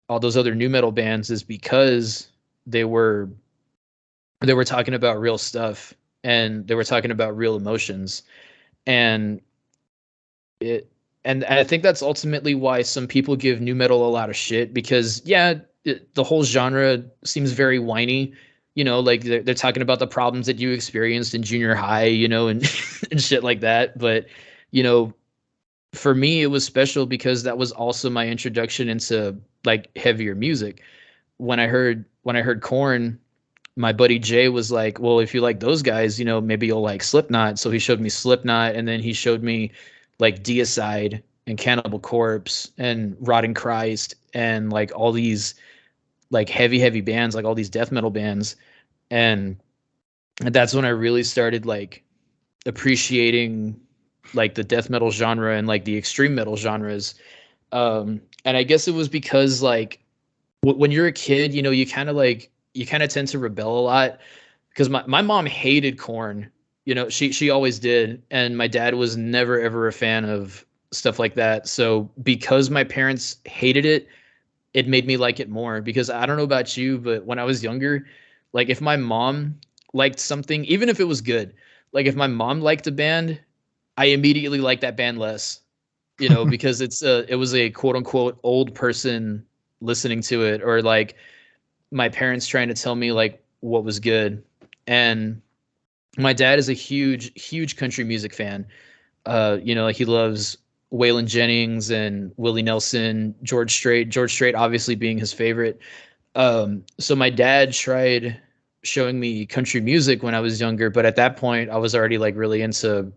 all those other new metal bands is because they were they were talking about real stuff and they were talking about real emotions, and it and I think that's ultimately why some people give new metal a lot of shit because the whole genre seems very whiny, like they're talking about the problems that you experienced in junior high, and and shit like that. But you know for me it was special because that was also my introduction into like heavier music. When I heard Korn, my buddy Jay was like, "Well, if you like those guys, maybe you'll like Slipknot." So he showed me Slipknot, and then he showed me like Deicide and Cannibal Corpse and Rotting Christ and like all these like heavy bands, like all these death metal bands, and that's when I really started like appreciating like the death metal genre and like the extreme metal genres. And I guess it was because like when you're a kid, you kind of tend to rebel a lot because my mom hated corn. She always did, and my dad was never ever a fan of stuff like that. So because my parents hated it, it made me like it more because I don't know about you, but when I was younger, like if my mom liked something, even if it was good, like if my mom liked a band, I immediately liked that band less, because it was a quote unquote old person listening to it, or like my parents trying to tell me like what was good. And my dad is a huge country music fan. Like he loves Waylon Jennings and Willie Nelson, George Strait. George Strait obviously being his favorite. So my dad tried showing me country music when I was younger, but at that point I was already like really into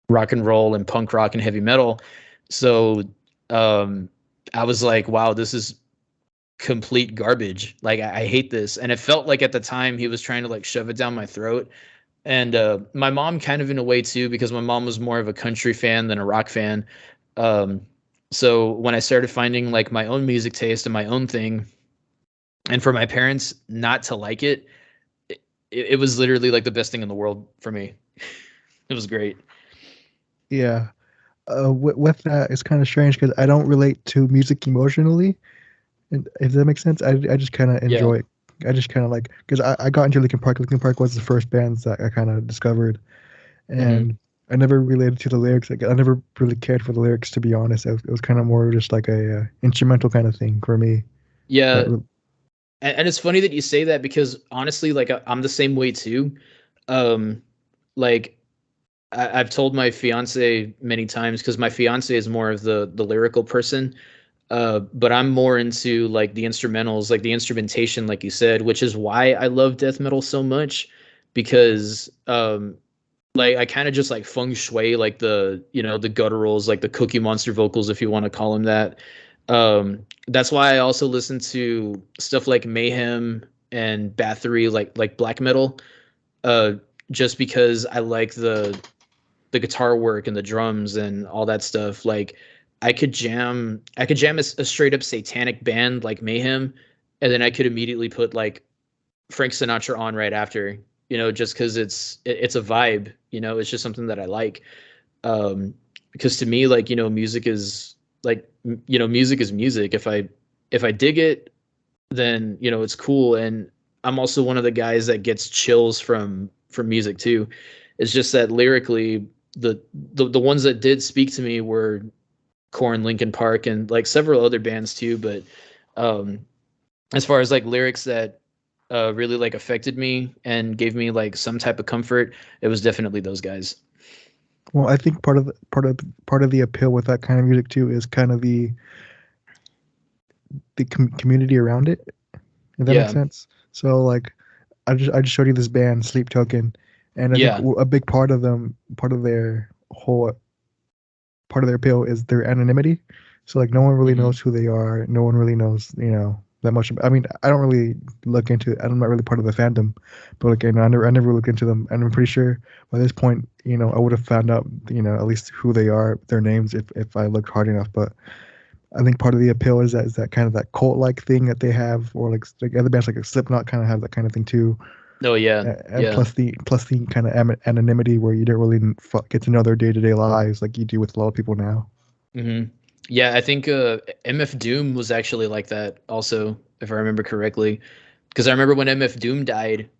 rock and roll and punk rock and heavy metal. So um, I was like, wow, this is complete garbage. Like I hate this. And it felt like at the time he was trying to like shove it down my throat. And my mom kind of in a way too, because my mom was more of a country fan than a rock fan. Um, so when I started finding like my own music taste and my own thing, and for my parents not to like it was literally like the best thing in the world for me. It was great.
Yeah. With that, it's kind of strange because I don't relate to music emotionally. And if that makes sense, I just kind of
Yeah.
enjoy it. I just kind of like because I got into Linkin Park. Linkin Park was the first bands that I kind of discovered,
Hmm.
and I never related to the lyrics. Like, I never really cared for the lyrics, to be honest. It was kind of more just like a instrumental kind of thing for me. That
Yeah.
re-
And it's funny that you say that because honestly, like I'm the same way too. Um, like I've told my fiance many times because my fiance is more of the lyrical person. But I'm more into like the instrumentals, like the instrumentation, like you said, which is why I love death metal so much because like I kind of just like feng shui like the gutturals, like the Cookie Monster vocals, if you want to call them that. That's why I also listen to stuff like Mayhem and Bathory, like black metal, uh, just because I like the guitar work and the drums and all that stuff. Like I could jam a straight up satanic band like Mayhem, and then I could immediately put like Frank Sinatra on right after, just because it's a vibe, it's just something that I like. Because to me, like, music is like, music is music. If I dig it, then it's cool. And I'm also one of the guys that gets chills from music too. It's just that lyrically, the ones that did speak to me were Korn, Linkin Park, and like several other bands too. But um, as far as like lyrics that really like affected me and gave me like some type of comfort, it was definitely those guys.
Well, I think part of the appeal with that kind of music too is kind of the community around it. If that makes
Yeah,
sense. So like, I just showed you this band, Sleep Token, and I think
yeah,
a big part of them, part of their appeal is their anonymity. So like, no one really
hmm
knows who they are. No one really knows, that much. I mean, I don't really look into. I'm not really part of the fandom, but like, I never look into them, and I'm pretty sure by this point, I would have found out, at least who they are, their names, if I looked hard enough. But I think part of the appeal is that kind of that cult like thing that they have, or like other bands like Slipknot kind of have that kind of thing too.
oh yeah,
And
yeah.
plus the kind of anonymity where you don't really get to know their day to day lives like you do with a lot of people now.
hmm Yeah, I think MF Doom was actually like that also, if I remember correctly. Because I remember when MF Doom died,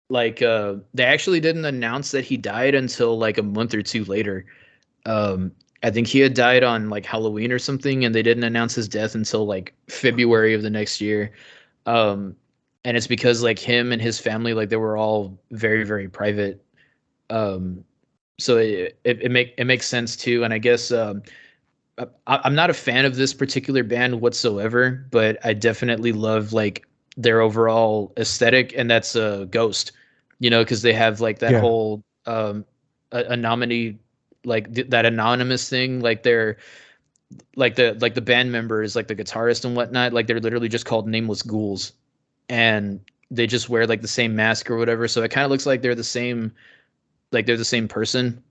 like they actually didn't announce that he died until like a month or two later. I think he had died on like Halloween or something, and they didn't announce his death until like February of the next year. Um, and it's because like him and his family, like they were all very, very private. Um, so it makes sense too. And I guess I'm not a fan of this particular band whatsoever, but I definitely love like their overall aesthetic, and that's Ghost. Because they have like that
Yeah,
whole a nominee, like that anonymous thing, like they're like the band members, like the guitarist and whatnot, like they're literally just called nameless ghouls, and they just wear like the same mask or whatever, so it kind of looks like they're the same person.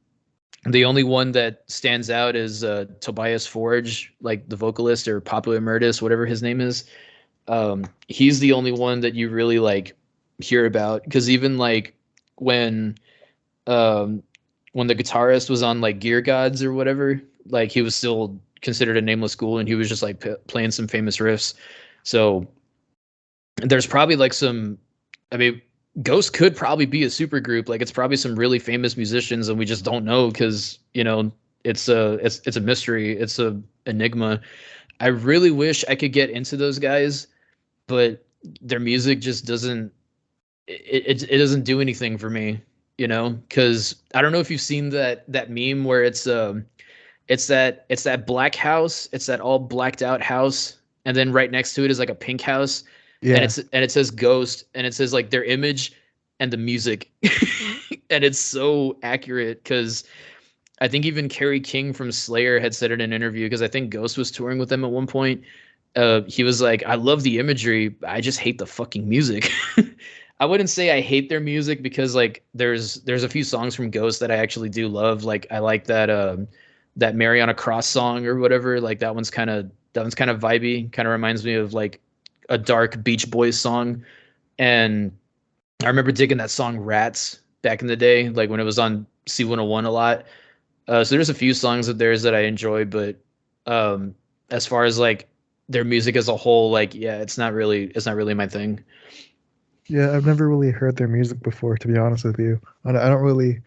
The only one that stands out is Tobias Forge, like the vocalist, or Papa Emeritus, whatever his name is. He's the only one that you really like hear about, because even like when um, when the guitarist was on like Gear Gods or whatever, like he was still considered a nameless ghoul, and he was just like playing some famous riffs. So there's probably like some, I mean, Ghost could probably be a super group. Like it's probably some really famous musicians, and we just don't know because it's a mystery. It's a enigma. I really wish I could get into those guys, but their music just doesn't it doesn't do anything for me. Because I don't know if you've seen that meme where it's that black house, it's that all blacked out house, and then right next to it is like a pink house, and
yeah,
it says Ghost, and it says like their image and the music, and it's so accurate because I think even Kerry King from Slayer had said in an interview, because I think Ghost was touring with them at one point. He was like, "I love the imagery, I just hate the fucking music." I wouldn't say I hate their music, because like there's a few songs from Ghost that I actually do love. Like I like that Mary on a Cross song or whatever. Like that one's kind of vibey. Kind of reminds me of like a dark Beach Boys song. And I remember digging that song Rats back in the day, like when it was on C101 a lot. So there's a few songs of theirs that I enjoy, but um, as far as like their music as a whole, like yeah, it's not really my thing.
yeah. I've never really heard their music before, to be honest with you. I don't really.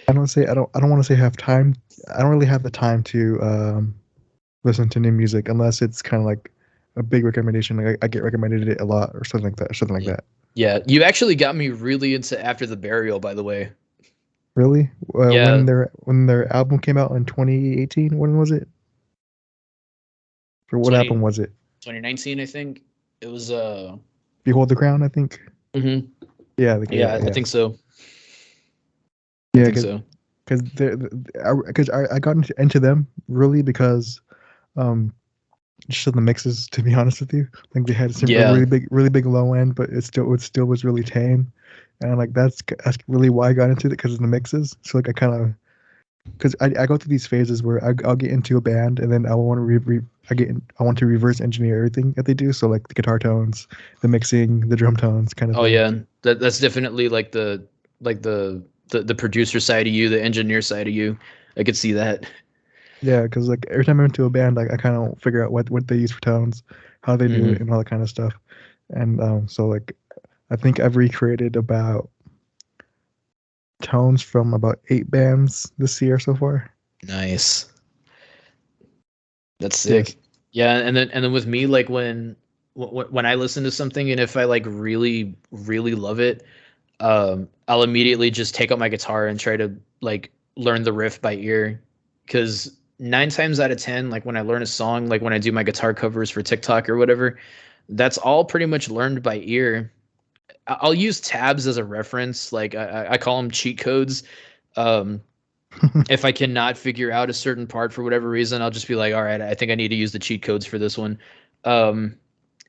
I don't want to say have time. I don't really have the time to listen to new music unless it's kind of like a big recommendation. Like I get recommended it a lot or something like that. Something like
Yeah.
that.
Yeah, you actually got me really into After the Burial, by the way.
Really?
Yeah,
When their album came out in 2018, when was it? For what
20
album was it?
2019, I think. It was
Behold the Crown, I think.
mhm.
Yeah, like,
Yeah, I
yeah,
think so. I
yeah.
think so.
Because I got into them really because um just in the mixes, to be honest with you. Like they had some a
Yeah.
really big low end, but it still was really tame, and like that's really why I got into it, because of the mixes. So like I kind of, because I go through these phases where I'll get into a band and then I want to I want to reverse engineer everything that they do. So like the guitar tones, the mixing, the drum tones, kind of
Oh
thing.
yeah. That's definitely like the producer side of you, the engineer side of you. I could see that.
Yeah, because like every time I'm into a band, like I kind of figure out what they use for tones, how they do it,
hmm
and all that kind of stuff. And so like I think I've recreated about tones from about 8 bands this year so far.
Nice. That's
Yes.
sick. Yeah, and then with me, like when I listen to something and if I like really really love it, I'll immediately just take out my guitar and try to like learn the riff by ear. Because 9 times out of 10, like when I learn a song, like when I do my guitar covers for TikTok or whatever, that's all pretty much learned by ear. I'll use tabs as a reference. Like I call them cheat codes. Um, if I cannot figure out a certain part for whatever reason, I'll just be like, all right, I think I need to use the cheat codes for this one. Um,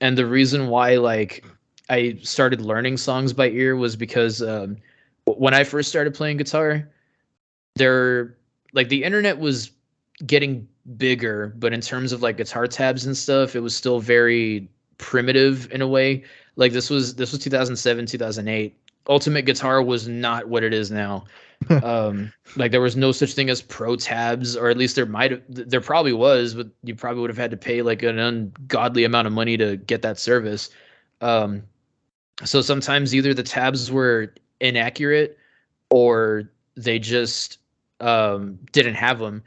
and the reason why like I started learning songs by ear was because when I first started playing guitar, there like the internet was getting bigger, but in terms of like guitar tabs and stuff, it was still very primitive in a way. Like this was 2007, 2008. Ultimate Guitar was not what it is now. Like there was no such thing as pro tabs, or at least there probably was, but you probably would have had to pay like an ungodly amount of money to get that service. Um, so sometimes either the tabs were inaccurate or they just didn't have them,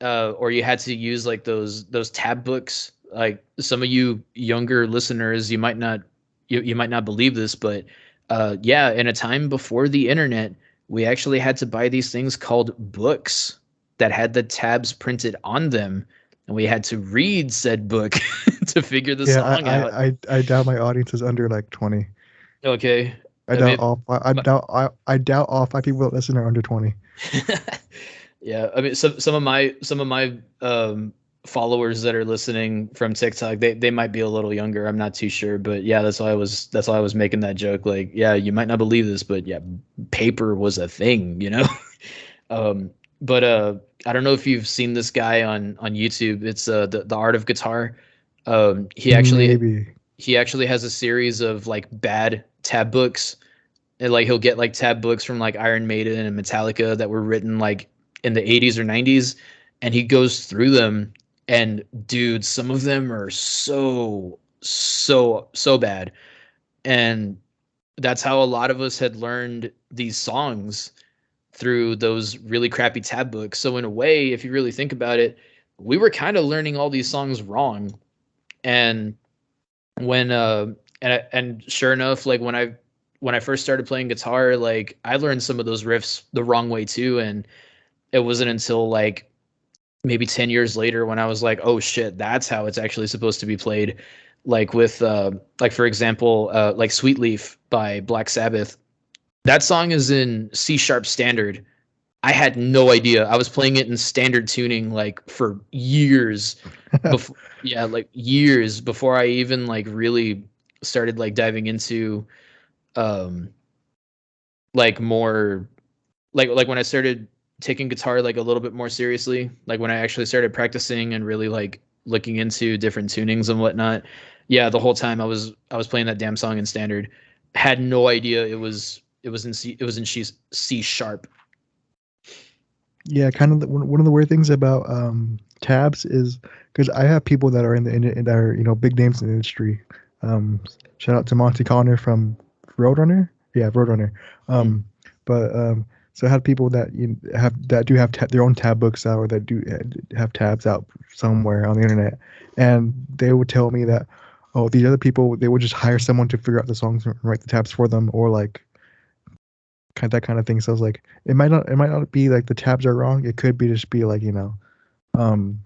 or you had to use like those tab books. Like some of you younger listeners, you might not believe this, but yeah, in a time before the internet, we actually had to buy these things called books that had the tabs printed on them, and we had to read said book to figure the
Yeah,
song out.
I doubt my audience is under like 20.
Okay,
I
I
doubt
mean,
all I
my-
doubt I doubt all 5 people that listen are under 20.
yeah, I mean, some of my followers that are listening from TikTok, they might be a little younger. I'm not too sure, but yeah, that's why I was making that joke. Like, yeah, you might not believe this, but yeah, paper was a thing, you know. But I don't know if you've seen this guy on YouTube. It's the Art of Guitar. He actually
Maybe.
he actually has a series of like bad tab books, and like he'll get like tab books from like Iron Maiden and Metallica that were written like in the 80s or 90s, and he goes through them, and dude, some of them are so bad. And that's how a lot of us had learned these songs, through those really crappy tab books. So in a way, if you really think about it, we were kind of learning all these songs wrong. And when and sure enough, like when I first started playing guitar, like I learned some of those riffs the wrong way too. And it wasn't until like maybe 10 years later when I was like, oh shit, that's how it's actually supposed to be played. Like with like for example, like Sweet Leaf by Black Sabbath. That song is in C sharp standard. I had no idea. I was playing it in standard tuning like for years before, yeah, like years before I even like really started like diving into um like more like when I started taking guitar like a little bit more seriously, like when I actually started practicing and really like looking into different tunings and whatnot. Yeah, the whole time I was playing that damn song in standard. Had no idea it was in C sharp.
Yeah, kind of one of the weird things about tabs is because I have people that are that are big names in the industry. Um, Shout out to Monty Connor from Roadrunner. Yeah, Roadrunner.
Mm.
Um, but so I had people that do have their own tab books out, or that do have tabs out somewhere on the internet, and they would tell me that, oh, these other people, they would just hire someone to figure out the songs and write the tabs for them, or like that kind of thing. So I was like, it might not be like the tabs are wrong. It could be just be like um,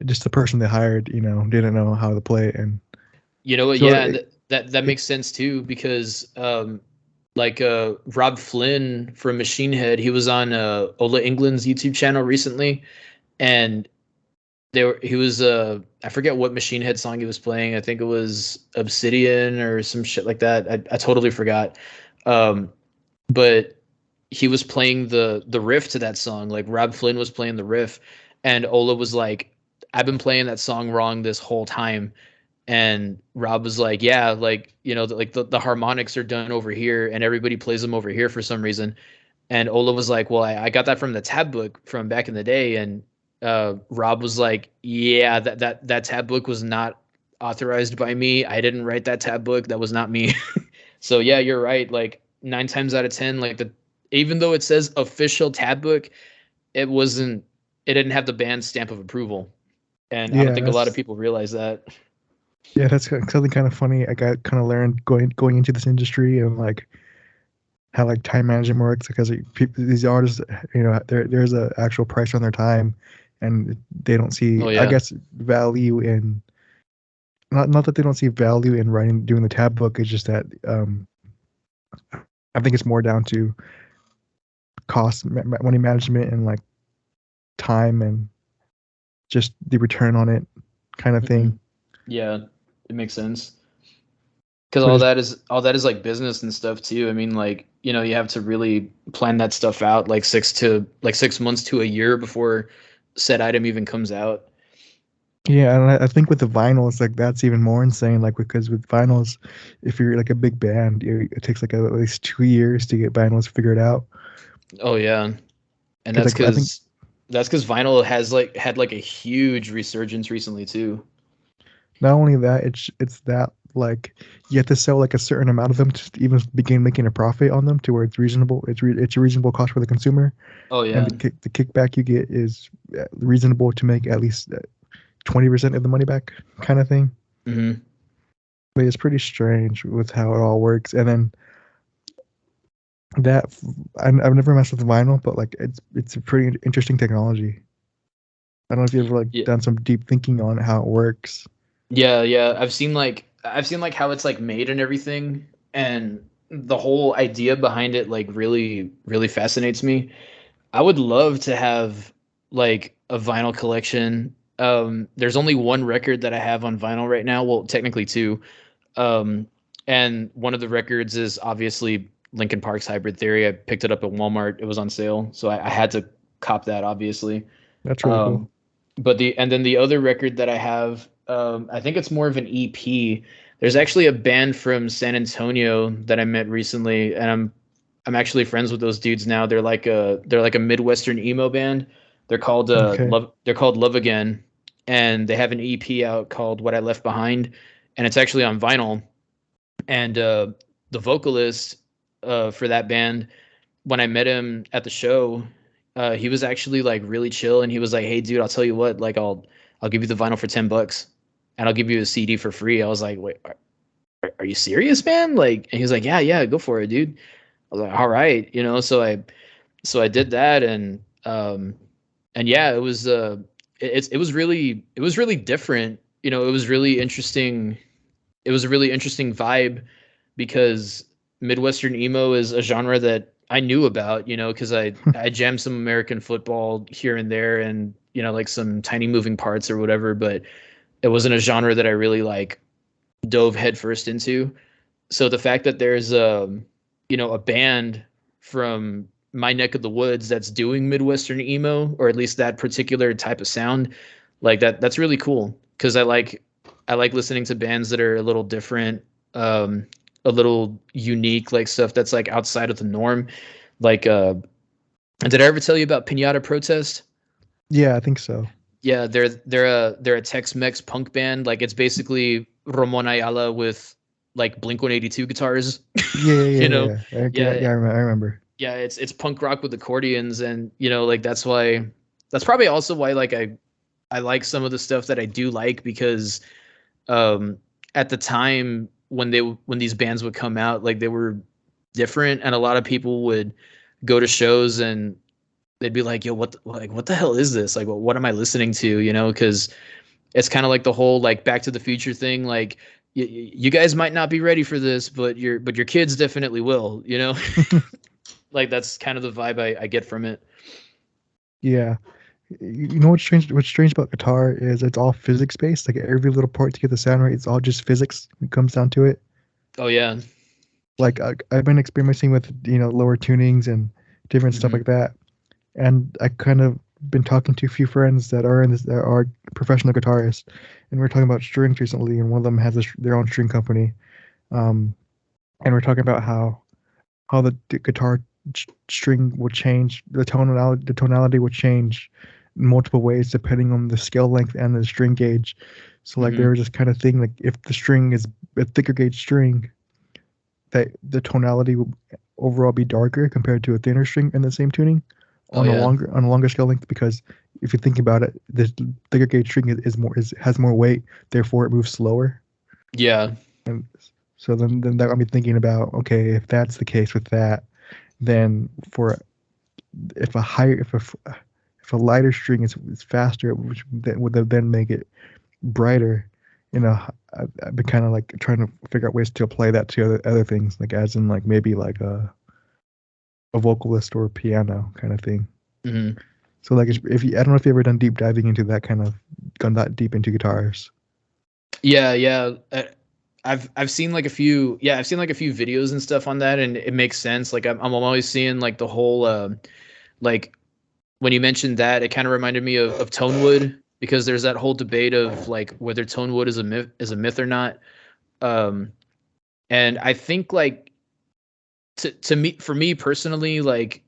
just the person they hired didn't know how to play it. And
You know what?
so
Yeah, and that makes sense too because like Rob Flynn from Machine Head, he was on Ola England's YouTube channel recently, and he was I forget what Machine Head song he was playing. I think it was Obsidian or some shit like that. I totally forgot. Um, but he was playing the riff to that song. Like Rob Flynn was playing the riff, and Ola was like, "I've been playing that song wrong this whole time." And Rob was like, "Yeah, like like the harmonics are done over here, and everybody plays them over here for some reason." And Ola was like, "Well, I got that from the tab book from back in the day." And Rob was like, "Yeah, that tab book was not authorized by me. I didn't write that tab book. That was not me." So yeah, you're right. Like 9 times out of 10, like even though it says official tab book, it wasn't. It didn't have the band's stamp of approval, and I don't
Yeah,
think a lot of people realize that.
that's something kind of funny. I got kind of learned going into this industry and like how like time management works because people, these artists, there's a actual price on their time, and they don't see,
Oh
I
yeah.
guess, value in not that they don't see value in writing doing the tab book. It's just that I think it's more down to cost, money management, and like time and just the return on it kind of
Hmm.
thing.
Yeah, it makes sense. Because
But it's
all that is like business and stuff too. I mean, like, you have to really plan that stuff out like 6 months to a year before said item even comes out.
Yeah, and I think with the vinyls, like that's even more insane. Like because with vinyls, if you're like a big band, it takes like at least 2 years to get vinyls figured out.
Oh yeah, and
Because like I think
that's because vinyl has like had like a huge resurgence recently too.
not only that, it's that like you have to sell like a certain amount of them to even begin making a profit on them to where it's reasonable. It's a reasonable cost for the consumer,
Oh
and
yeah.
the kickback you get is reasonable to make at least 20% of the money back, kind of thing.
Hmm.
But it's pretty strange with how it all works. And then that I've never messed with vinyl, but like it's a pretty interesting technology. I don't know if you've ever like
Yeah.
done some deep thinking on how it works.
Yeah, yeah. I've seen like how it's like made and everything, and the whole idea behind it like really really fascinates me. I would love to have like a vinyl collection. There's only one record that I have on vinyl right now. Well, technically two. Um, and one of the records is obviously Linkin Park's Hybrid Theory. I picked it up at Walmart. It was on sale, so I had to cop that, obviously.
That's really cool.
Um, but then the other record that I have, I think it's more of an EP. There's actually a band from San Antonio that I met recently, and I'm actually friends with those dudes now. They're like a Midwestern emo band.
Okay.
They're called Love Again, and they have an EP out called What I Left Behind, and it's actually on vinyl. And the vocalist for that band, when I met him at the show, he was actually like really chill, and he was like, "Hey, dude, I'll tell you what, like I'll give you the vinyl for $10, and I'll give you a CD for free." I was like, "Wait, are you serious, man?" Like, and he was like, "Yeah, yeah, go for it, dude." I was like, "All right," so I did that, and yeah, it was really different. It was really interesting. It was a really interesting vibe because Midwestern emo is a genre that I knew about, because I jammed some American football here and there, and like some tiny moving parts or whatever, but it wasn't a genre that I really like dove headfirst into. So the fact that there's a band from my neck of the woods that's doing Midwestern emo, or at least that particular type of sound, like that's really cool because I like listening to bands that are a little different, um, a little unique, like stuff that's like outside of the norm. Like, did I ever tell you about Pinata Protest?
Yeah, I think so.
Yeah, they're a Tex-Mex punk band. Like it's basically Ramon Ayala with like Blink-182 guitars.
Yeah, yeah,
you
yeah,
know,
yeah.
yeah,
I remember.
yeah. It's punk rock with accordions, and like that's probably also why like I like some of the stuff that I do like because um at the time when these bands would come out, like they were different, and a lot of people would go to shows and they'd be like, "Yo, what the hell is this? Like, what am I listening to?" Because it's kind of like the whole like Back to the Future thing. Like, you guys might not be ready for this, but your kids definitely will. Like that's kind of the vibe I get from it.
Yeah. You know what's strange? What's strange about guitar is it's all physics based. Like every little part to get the sound right, it's all just physics. It comes down to it.
Oh yeah.
Like I've been experimenting with lower tunings and different stuff
Hmm.
like that, and I kind of been talking to a few friends that are in this that are professional guitarists, and we are talking about strings recently, and one of them has their own string company, um, and we're talking about how the guitar string will change, the tonality will change in multiple ways depending on the scale length and the string gauge. So like they
Hmm.
were just kind of thinking like if the string is a thicker gauge string, that the tonality overall be darker compared to a thinner string in the same tuning
Oh yeah.
on a longer scale length, because if you think about it, the thicker gauge string has more weight, therefore it moves slower.
Yeah.
And so then that got me thinking about, okay, if that's the case with that, then for if a higher if a lighter string is faster, which would then make it brighter. I've been kind of like trying to figure out ways to apply that to other things, like as in like maybe like a vocalist or a piano kind of thing.
Hmm.
So like if you, I don't know if you ever done deep diving into that kind of gone that deep into guitars.
Yeah, yeah. I've seen like a few, yeah, I've seen like a few videos and stuff on that, and it makes sense. Like I'm always seeing like the whole like when you mentioned that, it kind of reminded me of Tonewood, because there's that whole debate of like whether Tonewood is a myth or not. Um, and I think like to me, for me personally, like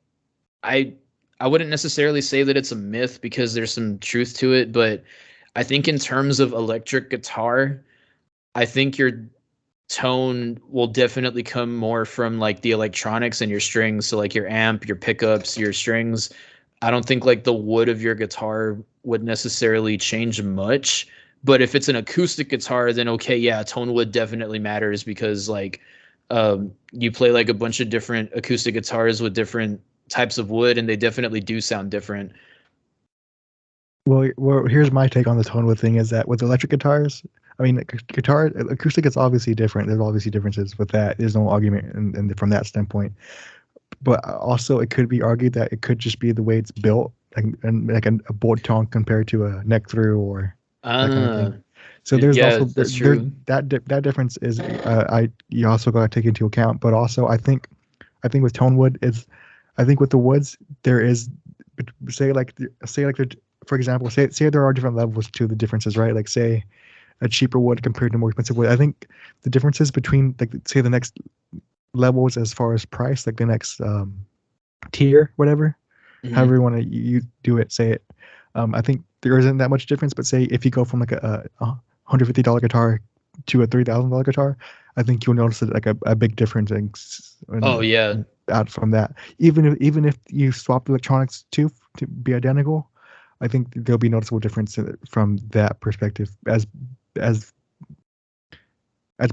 I I wouldn't necessarily say that it's a myth, because there's some truth to it, but I think in terms of electric guitar, I think your tone will definitely come more from like the electronics and your strings, so like your amp, your pickups, your strings. I don't think like the wood of your guitar would necessarily change much, but if it's an acoustic guitar, then okay, yeah, tone wood definitely matters, because like you play like a bunch of different acoustic guitars with different types of wood, and they definitely do sound different.
Well, here's my take on the tone wood thing: is that with electric guitars, I mean, guitar acoustic is obviously different. There's obviously differences with that. There's no argument from that standpoint. But also, it could be argued that it could just be the way it's built, like a bolt tone compared to a neck through or that kind of
Ah,
thing. So there's
yeah,
also
that's true.
that difference is I you also got to take into account. But also, I think with tone wood is, I think with the woods there is, say like for example, say there are different levels to the differences, right? Like say a cheaper wood compared to more expensive wood. I think the differences between, like, say the next levels as far as price, like the next tier, whatever, however
Hmm.
you want to you do it, say it. I think there isn't that much difference. But say if you go from like a $150 guitar to a $3,000 guitar, I think you'll notice like a big difference
Oh
in,
yeah.
out from that. Even if you swap the electronics to be identical, I think there'll be noticeable difference from that perspective. As as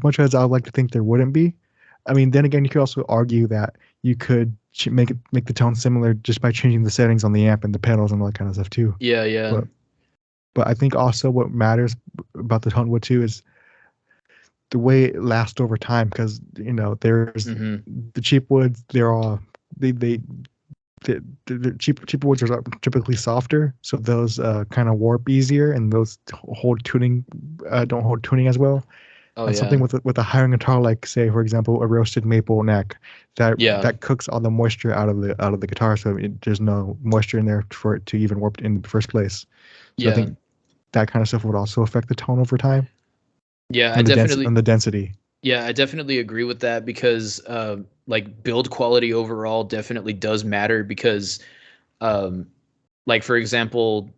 much as I would like to think there wouldn't be, I mean, then again, you could also argue that you could make the tone similar just by changing the settings on the amp and the pedals and all that kind of stuff too.
Yeah, yeah.
But but I think also what matters about the tone wood too is the way it lasts over time, because there's
Hmm.
the cheap woods. They're all they the cheaper woods are typically softer, so those kind of warp easier, and those hold tuning don't hold tuning as well.
Oh
And something
yeah.
with a higher guitar, like say for example a roasted maple neck,
Yeah.
that cooks all the moisture out of the guitar, so there's no moisture in there for it to even warp in the first place. So I
Yeah.
think that kind of stuff would also affect the tone over time
Yeah,
and the density.
I definitely agree with that, because like build quality overall definitely does matter, because um like for example,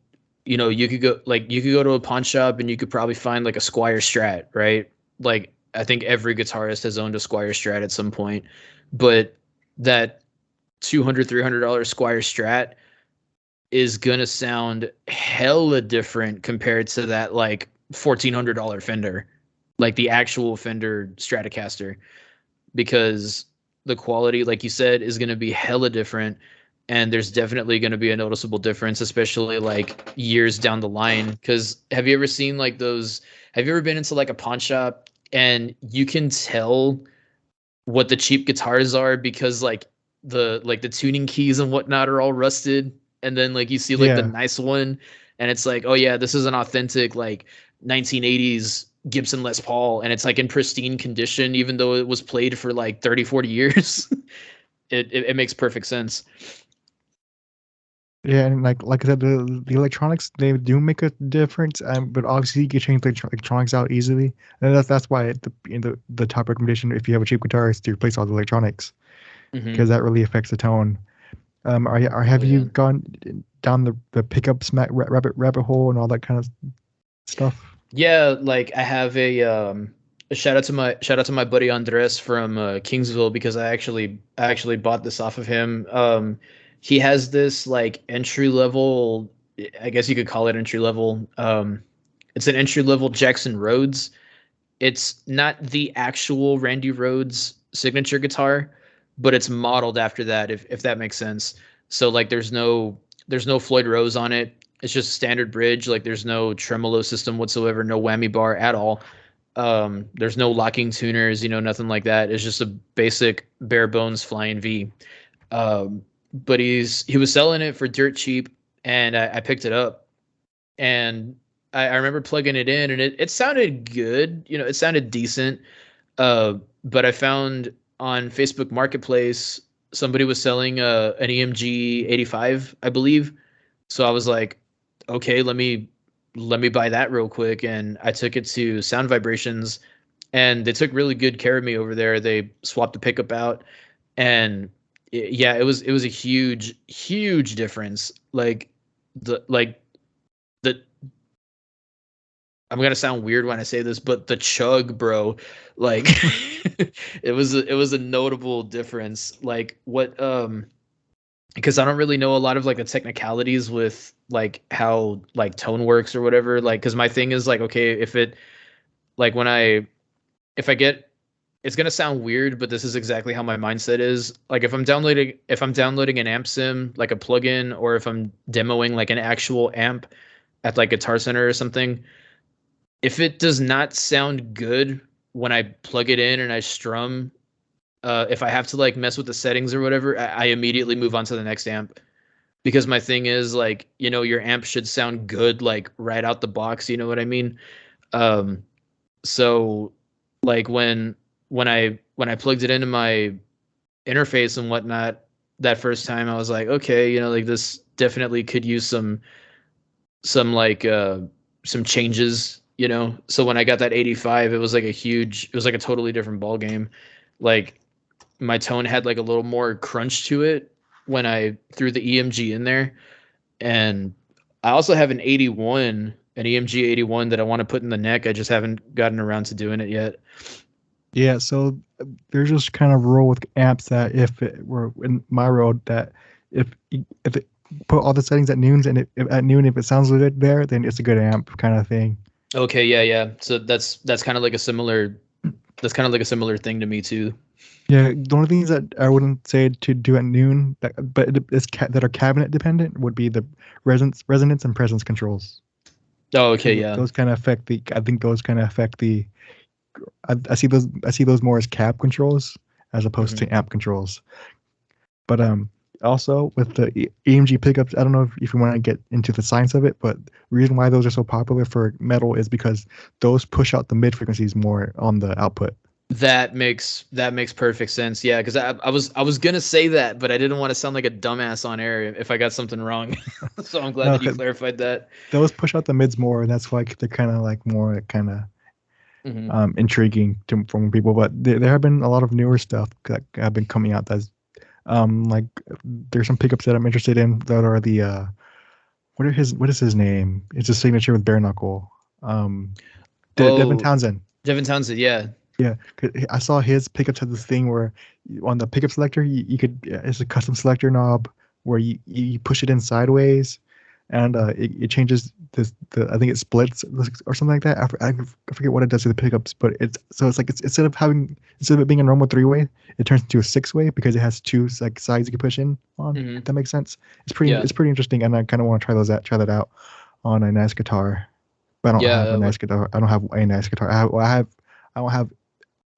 you could go to a pawn shop and you could probably find like a Squire Strat, right? Like I think every guitarist has owned a Squire Strat at some point, but that 200 $300 Squire Strat is gonna sound hella different compared to that like $1,400 Fender, like the actual Fender Stratocaster, because the quality, like you said, is gonna be hella different, and there's definitely gonna be a noticeable difference, especially like years down the line. Because have you ever seen like those? Have you ever been into like a pawn shop and you can tell what the cheap guitars are, because like the tuning keys and whatnot are all rusted, and then like you see like the
Yeah,
nice one, and it's like, oh yeah, this is an authentic like 1980s Gibson Les Paul, and it's like in pristine condition even though it was played for like 30 40 years. It makes perfect sense.
yeah, and like I said, the electronics, they do make a difference, but obviously you can change the electronics out easily, and that's why the top recommendation if you have a cheap guitar is to replace all the electronics, because
Hmm.
that really affects the tone.
Oh
Have you
yeah.
gone down the pickup rabbit hole and all that kind of stuff?
Yeah, like I have shout out to my buddy Andres from Kingsville, because I actually bought this off of him. He has this like entry level, I guess you could call it entry level. It's an entry level Jackson Rhodes. It's not the actual Randy Rhodes signature guitar, but it's modeled after that, if that makes sense. So like there's no Floyd Rose on it. It's just standard bridge. Like there's no tremolo system whatsoever, no whammy bar at all. There's no locking tuners, nothing like that. It's just a basic bare bones flying V. But he was selling it for dirt cheap, and I picked it up, and I remember plugging it in, and it sounded good. It sounded decent. But I found on Facebook Marketplace somebody was selling an EMG 85, I believe. So I was like, okay, let me buy that real quick, and I took it to Sound Vibrations, and they took really good care of me over there. They swapped the pickup out, and yeah, it was a huge difference. Like the I'm gonna sound weird when I say this, but the chug, bro, like it was a notable difference. Like what because I don't really know a lot of like the technicalities with like how like tone works or whatever. Like, because my thing is like, okay, if it like when I if I get it's gonna sound weird, but this is exactly how my mindset is. Like if I'm downloading an amp sim, like a plugin, or if I'm demoing like an actual amp at like Guitar Center or something, if it does not sound good when I plug it in and I strum, if I have to like mess with the settings or whatever, I immediately move on to the next amp, because my thing is like, your amp should sound good like right out the box. You know what I mean? Um, so like when I plugged it into my interface and whatnot that first time, I was like, okay, like this definitely could use some like some changes. So when I got that 85, it was like it was like a totally different ball game. Like my tone had like a little more crunch to it when I threw the EMG in there. And I also have an EMG 81 that I want to put in the neck. I just haven't gotten around to doing it yet.
Yeah, so there's just kind of rule with amps that if it were in my road, that if it put all the settings at noons, and at noon if it sounds good there, then it's a good amp kind of thing.
Okay, yeah. So that's kind of like a similar thing to me too.
Yeah, the only things that I wouldn't say to do at noon, that are cabinet dependent, would be the resonance and presence controls.
Oh, okay,
Because
yeah.
those kind of affect the. I think those kind of affect the. I see those. I see those more as cab controls as opposed to amp controls. But also with the EMG pickups, I don't know if you want to get into the science of it, but the reason why those are so popular for metal is because those push out the mid frequencies more on the output.
That makes perfect sense. Yeah, because I was gonna say that, but I didn't want to sound like a dumbass on air if I got something wrong. So I'm glad
No,
that you clarified that.
those push out the mids more, and that's why they're kind of like more kind of
Hmm.
intriguing for more people. But there have been a lot of newer stuff that have been coming out that's like there's some pickups that I'm interested in that are the what is his name? It's a signature with bare knuckle. Devin
Oh,
Townsend.
Devin Townsend. Yeah.
Yeah, 'cause I saw his pickups had this thing where on the pickup selector you could it's a custom selector knob where you push it in sideways, and it changes the I think it splits or something like that. I forget what it does to the pickups, but it's like it's instead of it being a normal 3-way, it turns into a 6-way because it has two like sides you can push in on.
Hmm.
If that makes sense.
Yeah.
It's pretty interesting, and I kind of want to try that out on a nice guitar. But I don't have a
Yeah.
nice guitar. I don't have a nice guitar. I don't have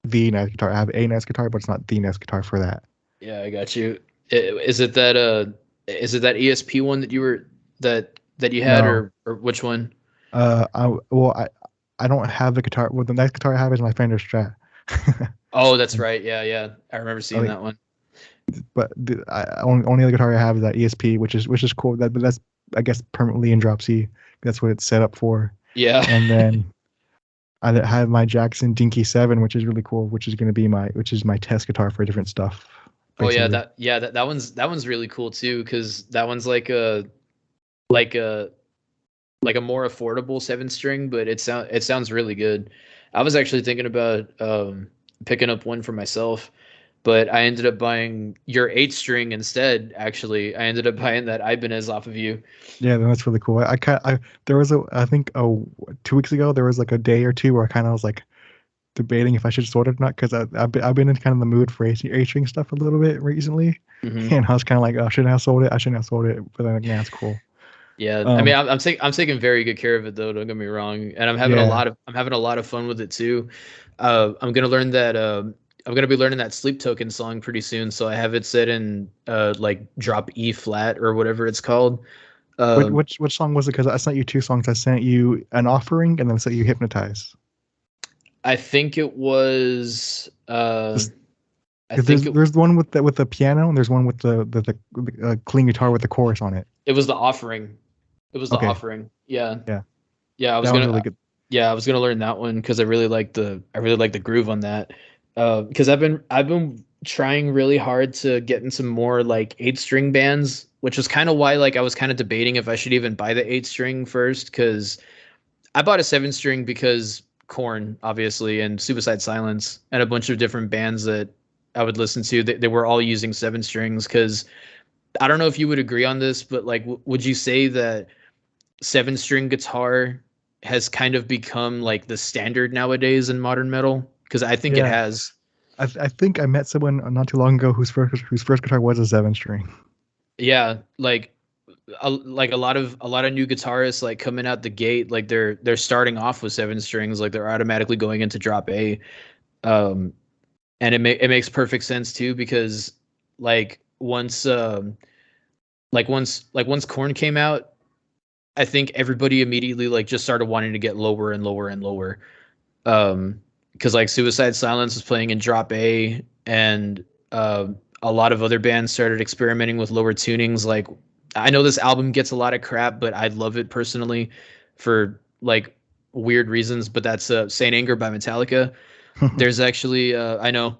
the nice guitar. I have a nice guitar, but it's not the nice guitar for that.
Yeah, I got you. Is it that ESP one that that you had,
No.
or which one?
I don't have the guitar. Well, the nice guitar I have is my Fender Strat.
Oh, that's right. Yeah. I remember
I
seeing
mean,
that one.
but only other guitar I have is that ESP, which is cool. But that's I guess permanently in drop C. That's what it's set up for.
Yeah.
And then I have my Jackson Dinky 7, which is really cool. Which is my test guitar for different stuff,
Oh yeah,
basically.
that one's really cool too, because that one's like a like a more affordable 7 string, but it sounds really good. I was actually thinking about picking up one for myself, but I ended up buying your 8 string instead. Actually, I ended up buying that Ibanez off of you.
Yeah, that's really cool. I there was a I think 2 weeks ago there was like a day or two where I kind of was like debating if I should sort it or not because I've been in kind of the mood for A-string stuff a little bit recently,
Hmm.
and I was kind of like, oh, shouldn't I have sold it? I shouldn't have sold it, but then like, nah, it's cool.
Yeah, I mean,
Um,
I'm taking very good care of it though. Don't get me wrong, and
yeah.
I'm having a lot of fun with it too. I'm gonna learn that. I'm gonna be learning that Sleep Token song pretty soon, so I have it set in like drop E flat or whatever it's called. Um,
Which song was it? Because I sent you two songs. I sent you an offering and then sent you hypnotize.
I think it was.
Just
I
because
think
there's one with the piano and there's one with the clean guitar with the chorus on it.
it was the offering. It was the
Okay,
offering. Yeah,
yeah,
yeah.
that one's really good.
Yeah, I was gonna learn that one because I really like the groove on that. Because I've been trying really hard to get into more like 8 string bands, which is kind of why like I was kind of debating if I should even buy the 8 string first. Because I bought a 7 string because Korn, obviously, and Suicide Silence, and a bunch of different bands that I would listen to. They were all using 7 strings. Because I don't know if you would agree on this, but like, would you say that 7 string guitar has kind of become like the standard nowadays in modern metal? Because I think it
Yeah,
has.
I think I met someone not too long ago whose first guitar was a 7 string.
Yeah, like a lot of new guitarists like coming out the gate, like they're starting off with 7 strings, like they're automatically going into drop A. Um, and it makes perfect sense too because like once Corn came out, I think everybody immediately like just started wanting to get lower and lower and lower. Because like Suicide Silence was playing in drop A, and a lot of other bands started experimenting with lower tunings. Like I know this album gets a lot of crap, but I love it personally for like weird reasons. But that's Saint Anger by Metallica. There's actually I know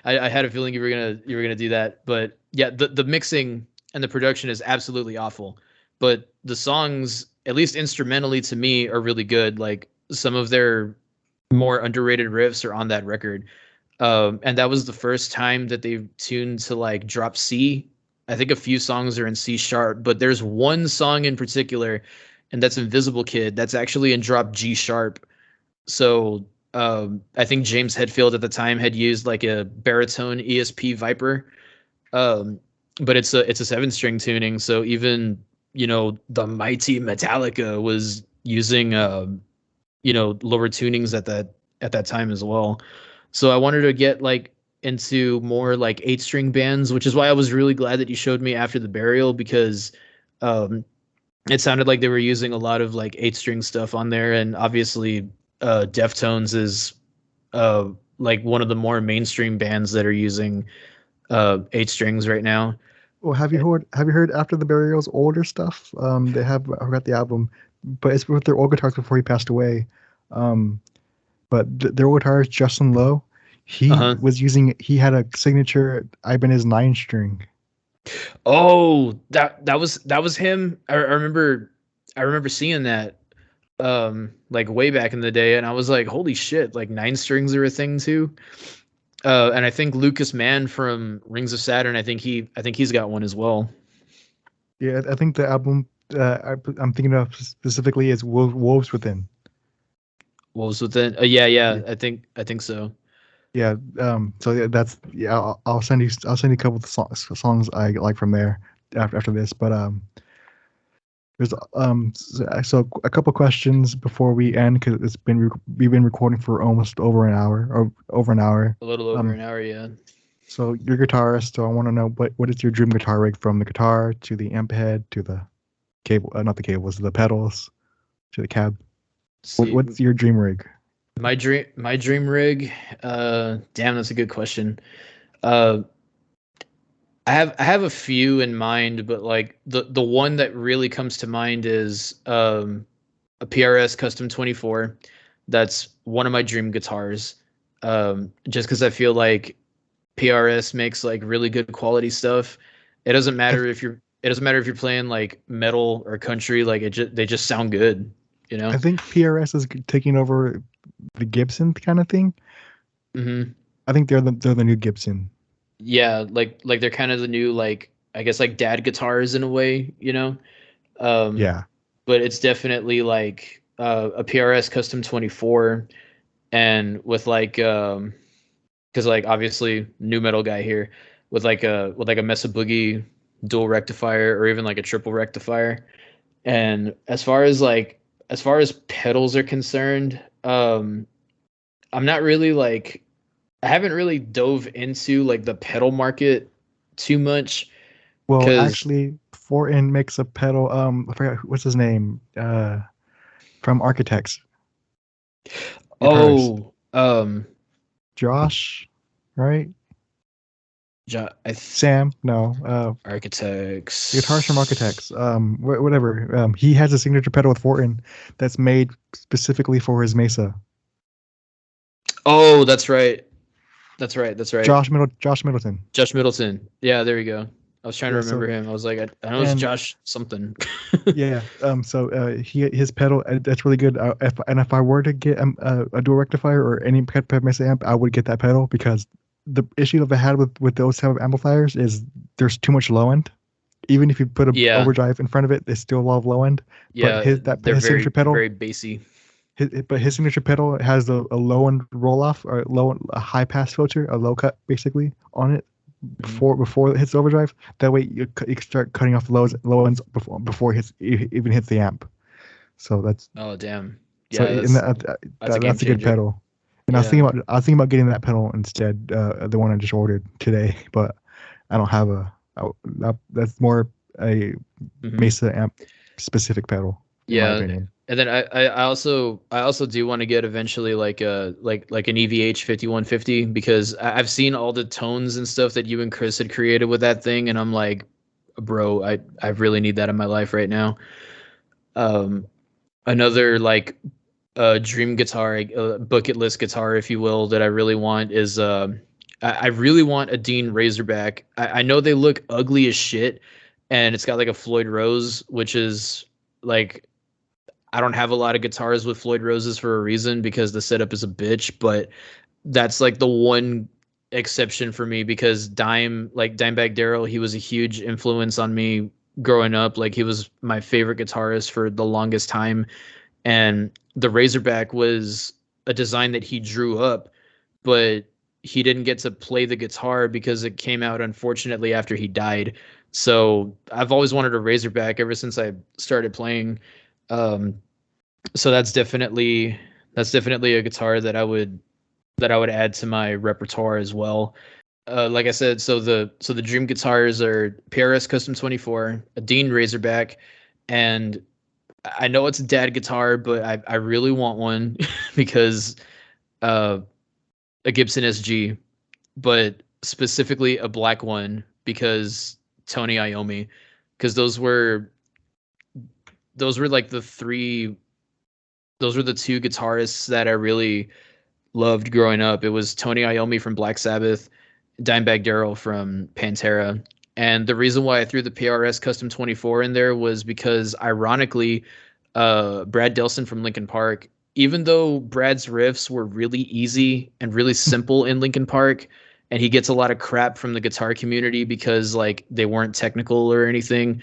I had a feeling you were gonna do that, but yeah, the mixing and the production is absolutely awful, but the songs, at least instrumentally to me, are really good. Like some of their more underrated riffs are on that record. And that was the first time that they've tuned to like drop C. I think a few songs are in C sharp, but there's one song in particular, and that's Invisible Kid. That's actually in drop G sharp. So I think James Hetfield at the time had used like a baritone ESP Viper, um, but it's a 7 string tuning. So even the mighty Metallica was using lower tunings at that time as well. So I wanted to get like into more like 8 string bands, which is why I was really glad that you showed me After the Burial because um, it sounded like they were using a lot of like 8 string stuff on there, and obviously Deftones is uh like one of the more mainstream bands that are using 8 strings right now.
Well, have you heard After the Burial's older stuff? They have I forgot the album, but it's with their old guitars before he passed away. Um, but their old guitarist Justin Lowe,
Uh-huh.
he had a signature Ibanez 9 string.
Oh, that was him. I remember seeing that like way back in the day, and I was like, holy shit, like 9 strings are a thing too. And I think Lucas Mann from Rings of Saturn, I think he's got one as well.
Yeah, I think the album I'm thinking of specifically is Wolves Within.
What was within? Yeah, yeah,
Yeah,
I think so.
yeah. So yeah, I'll send you a couple of songs I like from there after this. But there's so a couple questions before we end because we've been recording for almost over an hour or over an hour.
A little over
Um,
an hour, yeah.
so you're a guitarist, so I want to know what is your dream guitar rig from the guitar to the amp head to the cable, not the cables, to the pedals to the cab.
See,
What's your dream rig?
my dream rig. Damn, that's a good question. Uh, I have a few in mind, but like the one that really comes to mind is a PRS Custom 24. That's one of my dream guitars. Just because I feel like PRS makes like really good quality stuff.
I
It doesn't matter if you're playing like metal or country. Like they just sound good. You know.
I think PRS is taking over the Gibson kind of thing.
Hmm.
I think they're the new Gibson.
Yeah, like they're kind of the new, like, I guess, like dad guitars in a way, Um,
Yeah.
but it's definitely like a PRS Custom 24, and with like because like obviously new metal guy here, with like a Mesa Boogie dual rectifier or even like a triple rectifier. And as far as pedals are concerned, I'm not really like I haven't really dove into like the pedal market too much
Well,
because
actually, Fortin makes a pedal. I forgot what's his name. From Architects, guitarist
oh
Josh, right?
jo- I
Sam, no. The guitarist from
Architects.
Architects. Whatever. He has a signature pedal with Fortin that's made specifically for his Mesa.
Oh, that's right. That's right. That's right.
Josh Middleton.
Josh Middleton. Yeah, there you go. I was trying to
Yeah.
remember
So
him. I was like, I know it's
and
Josh something.
yeah. So his pedal that's really good. If I were to get a dual rectifier or any type of Mesa amp, I would get that pedal because the issue that I had with those type of amplifiers is there's too much low end. Even if you put a
Yeah,
overdrive in front of it, there's still a lot of low end. But
yeah, they're
his signature
very
pedal,
very bassy.
his signature pedal has a low end roll off or a high pass filter, a low cut basically on it
Mhm.
before it hits overdrive. That way you can start cutting off the low ends before it even hits the amp. So that's
Oh damn.
so
Yeah,
in
that's a game
that's a good
changer.
pedal. And
Yeah.
I was thinking about getting that pedal instead, the one I just ordered today, but I don't have that's more a
Hmm.
Mesa amp specific pedal, in my
Yeah.
opinion.
And then I also do want to get eventually like an EVH 5150 because I've seen all the tones and stuff that you and Chris had created with that thing, and I'm like, bro, I really need that in my life right now. Um, Another like dream guitar, bucket list guitar, if you will, that I really want is I really want a Dean Razorback. I know they look ugly as shit, and it's got like a Floyd Rose, which is like I don't have a lot of guitars with Floyd Roses for a reason because the setup is a bitch, but that's like the one exception for me because Dimebag Darrell, he was a huge influence on me growing up. Like he was my favorite guitarist for the longest time, and the Razorback was a design that he drew up, but he didn't get to play the guitar because it came out unfortunately after he died. So I've always wanted a Razorback ever since I started playing. Um, so that's definitely a guitar that I would add to my repertoire as well. Like I said, so the dream guitars are PRS Custom 24, a Dean Razorback, and I know it's a dad guitar, but I really want one because uh, a Gibson SG, but specifically a black one because Tony Iommi, because those were like those were the two guitarists that I really loved growing up. It was Tony Iommi from Black Sabbath, Dimebag Darrell from Pantera. And the reason why I threw the PRS Custom 24 in there was because, ironically, Brad Delson from Linkin Park, even though Brad's riffs were really easy and really simple in Linkin Park, and he gets a lot of crap from the guitar community because like they weren't technical or anything,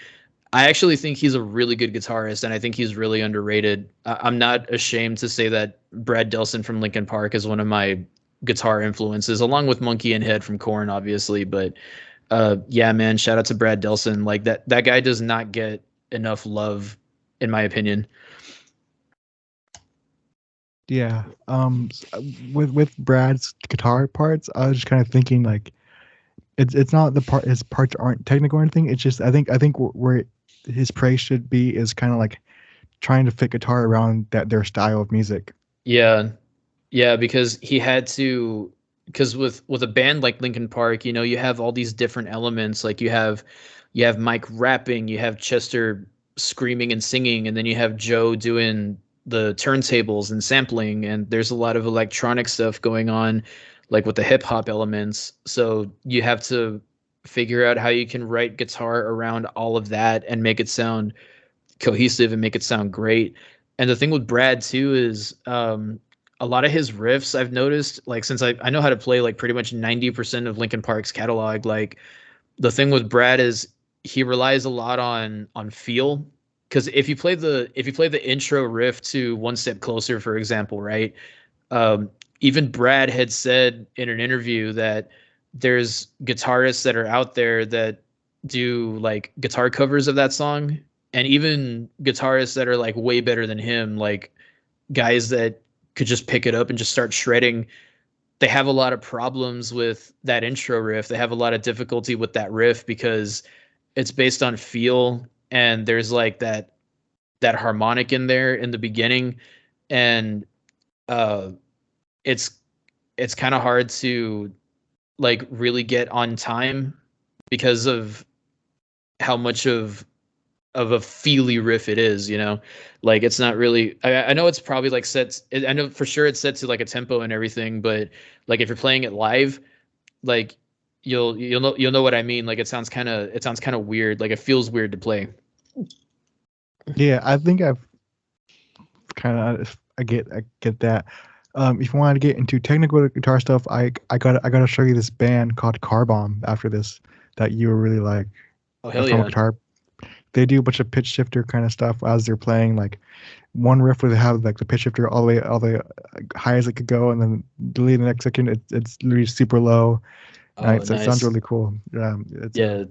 I actually think he's a really good guitarist, and I think he's really underrated. I'm not ashamed to say that Brad Delson from Linkin Park is one of my guitar influences, along with Monkey and Head from Korn, obviously. But yeah, man, shout out to Brad Delson. Like that guy does not get enough love, in my opinion.
Yeah. With Brad's guitar parts, I was just kind of thinking like it's not the part his parts aren't technical or anything. It's just I think where his praise should be is kind of like trying to fit guitar around their style of music.
Yeah, yeah, because he had to, because with a band like Linkin Park, you have all these different elements. Like you have Mike rapping, you have Chester screaming and singing, and then you have Joe doing the turntables and sampling, and there's a lot of electronic stuff going on, like with the hip hop elements. So you have to figure out how you can write guitar around all of that and make it sound cohesive and make it sound great. And the thing with Brad too is a lot of his riffs I've noticed, like since I know how to play like pretty much 90% of Linkin Park's catalog, like the thing with Brad is he relies a lot on feel. Because if you play the intro riff to One Step Closer, for example, right? Um, Even Brad had said in an interview that there's guitarists that are out there that do like guitar covers of that song, and even guitarists that are like way better than him, like guys that could just pick it up and just start shredding. They have a lot of problems with that intro riff. They have a lot of difficulty with that riff because it's based on feel, and there's like that harmonic in there in the beginning, and uh it's it's kind of hard to like really get on time because of how much of a feely riff it is, you know. Like it's not really, I know it's probably like set, I know for sure it's set to like a tempo and everything, but like if you're playing it live, like you'll know what I mean. Like it sounds kind of weird, like it feels weird to play.
Yeah, I think I've kind of I get that. If you wanted to get into technical guitar stuff, I gotta show you this band called Car Bomb after this that you will really like.
Oh hell
From a
yeah.
guitar, they do a bunch of pitch shifter kind of stuff as they're playing. Like one riff where they have like the pitch shifter all the way high as it could go, and then delete the next second it's literally super low.
Oh
So it sounds
nice.
really cool. It's
Yeah,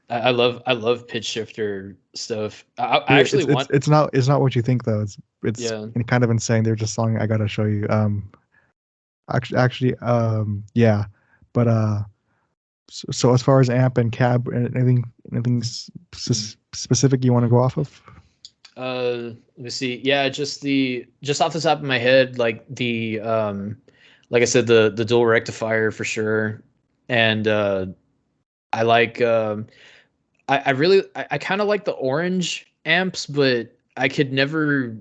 I love pitch shifter stuff. I
yeah,
actually want,
it's not what you think though. It's
yeah.
kind of insane. There's a song I gotta show you. Yeah, but so as far as amp and cab, anything specific you want to go off of?
Let me see. Yeah, just off the top of my head, like like I said, the dual rectifier for sure. And I like I really I kind of like the orange amps, but I could never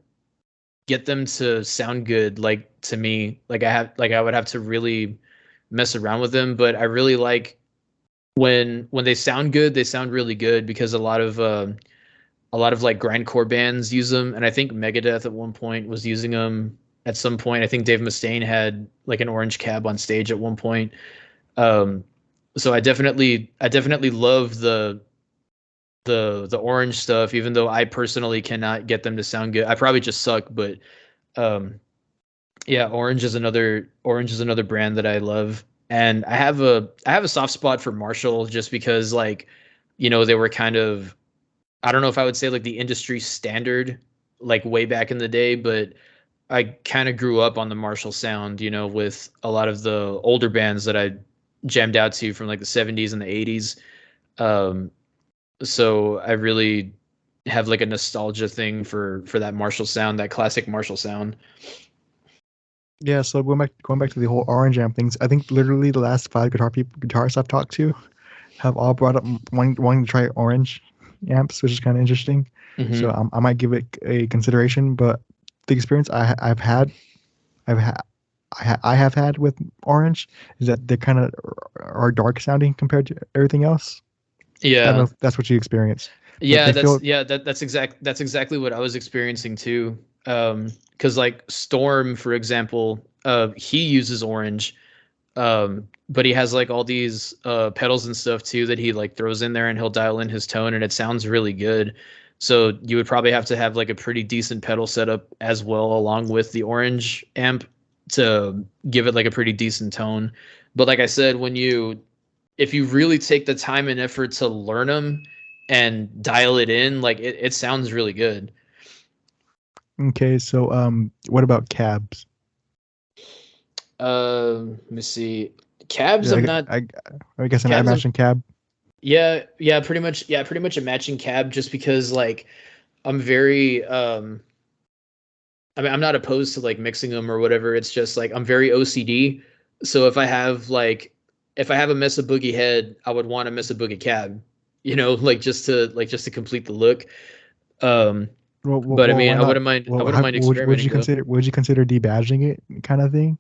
get them to sound good like to me. Like I would have to really mess around with them, but I really like when they sound good, they sound really good because a lot of like grindcore bands use them, and I think Megadeth at one point was using them. At some point, I think Dave Mustaine had like an orange cab on stage at one point. Um, so I definitely love the orange stuff, even though I personally cannot get them to sound good. I probably just suck, but um, yeah, orange is another brand that I love, and I have a soft spot for Marshall just because like you know they were kind of, I don't know if I would say like the industry standard, like way back in the day, but I kind of grew up on the Marshall sound, you know, with a lot of the older bands that I jammed out to from like the 70s and the 80s. Um, so I really have like a nostalgia thing for that Marshall sound, that classic Marshall sound.
Yeah, so going back to the whole orange amp things, I think literally the last five guitarists I've talked to have all brought up wanting to try orange amps, which is kind of interesting. So
Hmm.
I might give it a consideration. But the experience I've had, I have had with orange is that they kind of are dark sounding compared to everything else. I don't know
Yeah.
if that's what you experienced, but they feel
That's exactly what I was experiencing too. Because like Storm, for example, he uses orange, but he has like all these pedals and stuff too that he like throws in there, and he'll dial in his tone, and it sounds really good. So you would probably have to have like a pretty decent pedal setup as well, along with the orange amp to give it like a pretty decent tone. But like I said, if you really take the time and effort to learn them and dial it in, like it sounds really good.
okay. So what about cabs?
Let me see. Cabs,
Yeah,
I'm not.
I guess I
Cabs, I'm,
imagine cab.
yeah, pretty much. Yeah, pretty much a matching cab. Just because, like, I'm very. I mean, I'm not opposed to like mixing them or whatever. It's just like I'm very OCD. So if I have a Mesa Boogie head, I would want a Mesa Boogie cab. You know, like just to complete the look. Um, but I mean,
Why not?
I
Well,
wouldn't mind experimenting though.
would you consider debadging it kind of thing?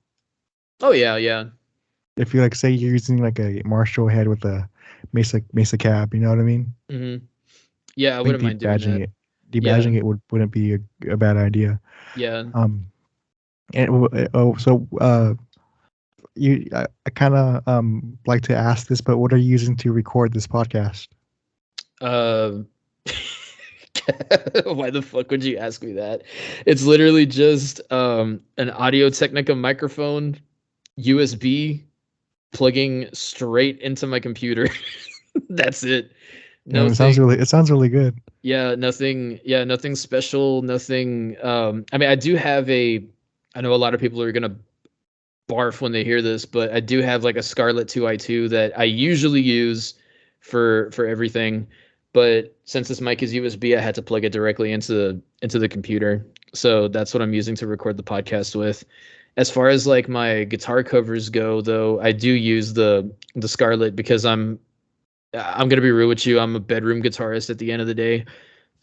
Oh yeah, yeah.
If you like say you're using like a Marshall head with a Mesa cab, you know what I mean?
Hmm. Yeah, I
I think
wouldn't mind doing that. Yeah,
debadging it wouldn't be a bad idea.
yeah.
Um, I kind of like to ask this, but what are you using to record this podcast?
Um, why the fuck would you ask me that? It's literally just an Audio Technica microphone, USB plugging straight into my computer. That's it.
And it
Nothing.
sounds really good.
Yeah, nothing. Yeah, nothing special. Nothing. I mean, I do have a. I know a lot of people are gonna barf when they hear this, but I do have like a Scarlett 2i2 that I usually use for everything. But since this mic is USB, I had to plug it directly into the computer. So that's what I'm using to record the podcast with. As far as like my guitar covers go, though, I do use the Scarlett because I'm gonna be real with you. I'm a bedroom guitarist at the end of the day,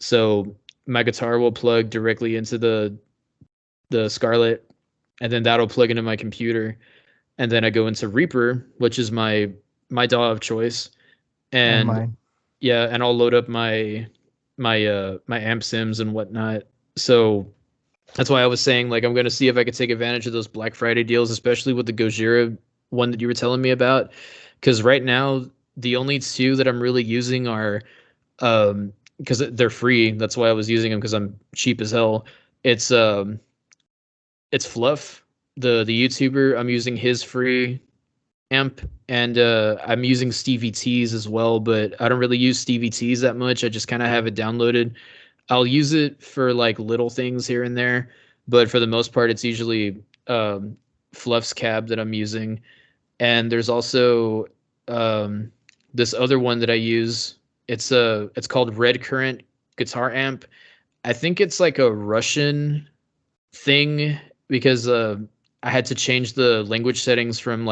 so my guitar will plug directly into the Scarlett, and then that'll plug into my computer, and then I go into Reaper, which is my DAW of choice,
And
and
mine.
yeah, and I'll load up my amp sims and whatnot. So that's why I was saying like I'm gonna see if I could take advantage of those Black Friday deals, especially with the Gojira one that you were telling me about. Because right now the only two that I'm really using are because they're free. That's why I was using them because I'm cheap as hell. It's um it's Fluff, the YouTuber. I'm using his free amp, and I'm using Stevie T's as well, but I don't really use Stevie T's that much. I just kind of have it downloaded. I'll use it for like little things here and there, but for the most part, it's usually Fluff's cab that I'm using. And there's also um, this other one that I use. It's called Red Current Guitar Amp. I think it's like a Russian thing because I had to change the language settings from